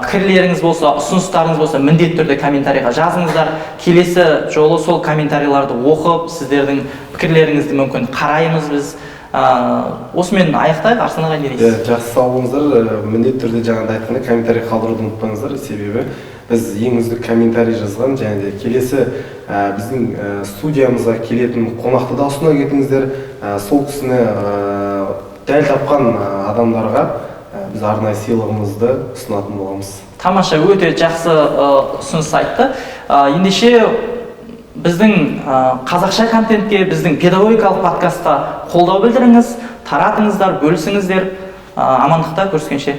пікірлеріңіз болса, ұсыныстарыңыз болса, міндетті түрде комментарийға жазыңыздар. Келесі жолы сол комментарийларды оқып, сіздердің пікірлеріңізді мүмкін қараймыз біз. Осымен аяқтайық. Арсен ағай не дейсіз? Жақсы, сау болыңыздар. Міндетті түрде жаңағыдай айтқандай комментарий қалдыруды ұмытпаңыздар, себебі біз ең үздік комментарий жазған, және де келесі біздің студиямызға келетін қонақты да ұсына кетіңіздер. Сол кісіні дәл тапқан адамдарға біз арнайы сыйлығымызды ұсынатын боламыз. Тамаша, өте жақсы ұсыныс айтты. Ендеше біздің қазақша контентке, біздің педагогикалық подкастқа қолдау білдіріңіз, таратыңыздар, бөлісіңіздер. Амандықта, көріскенше.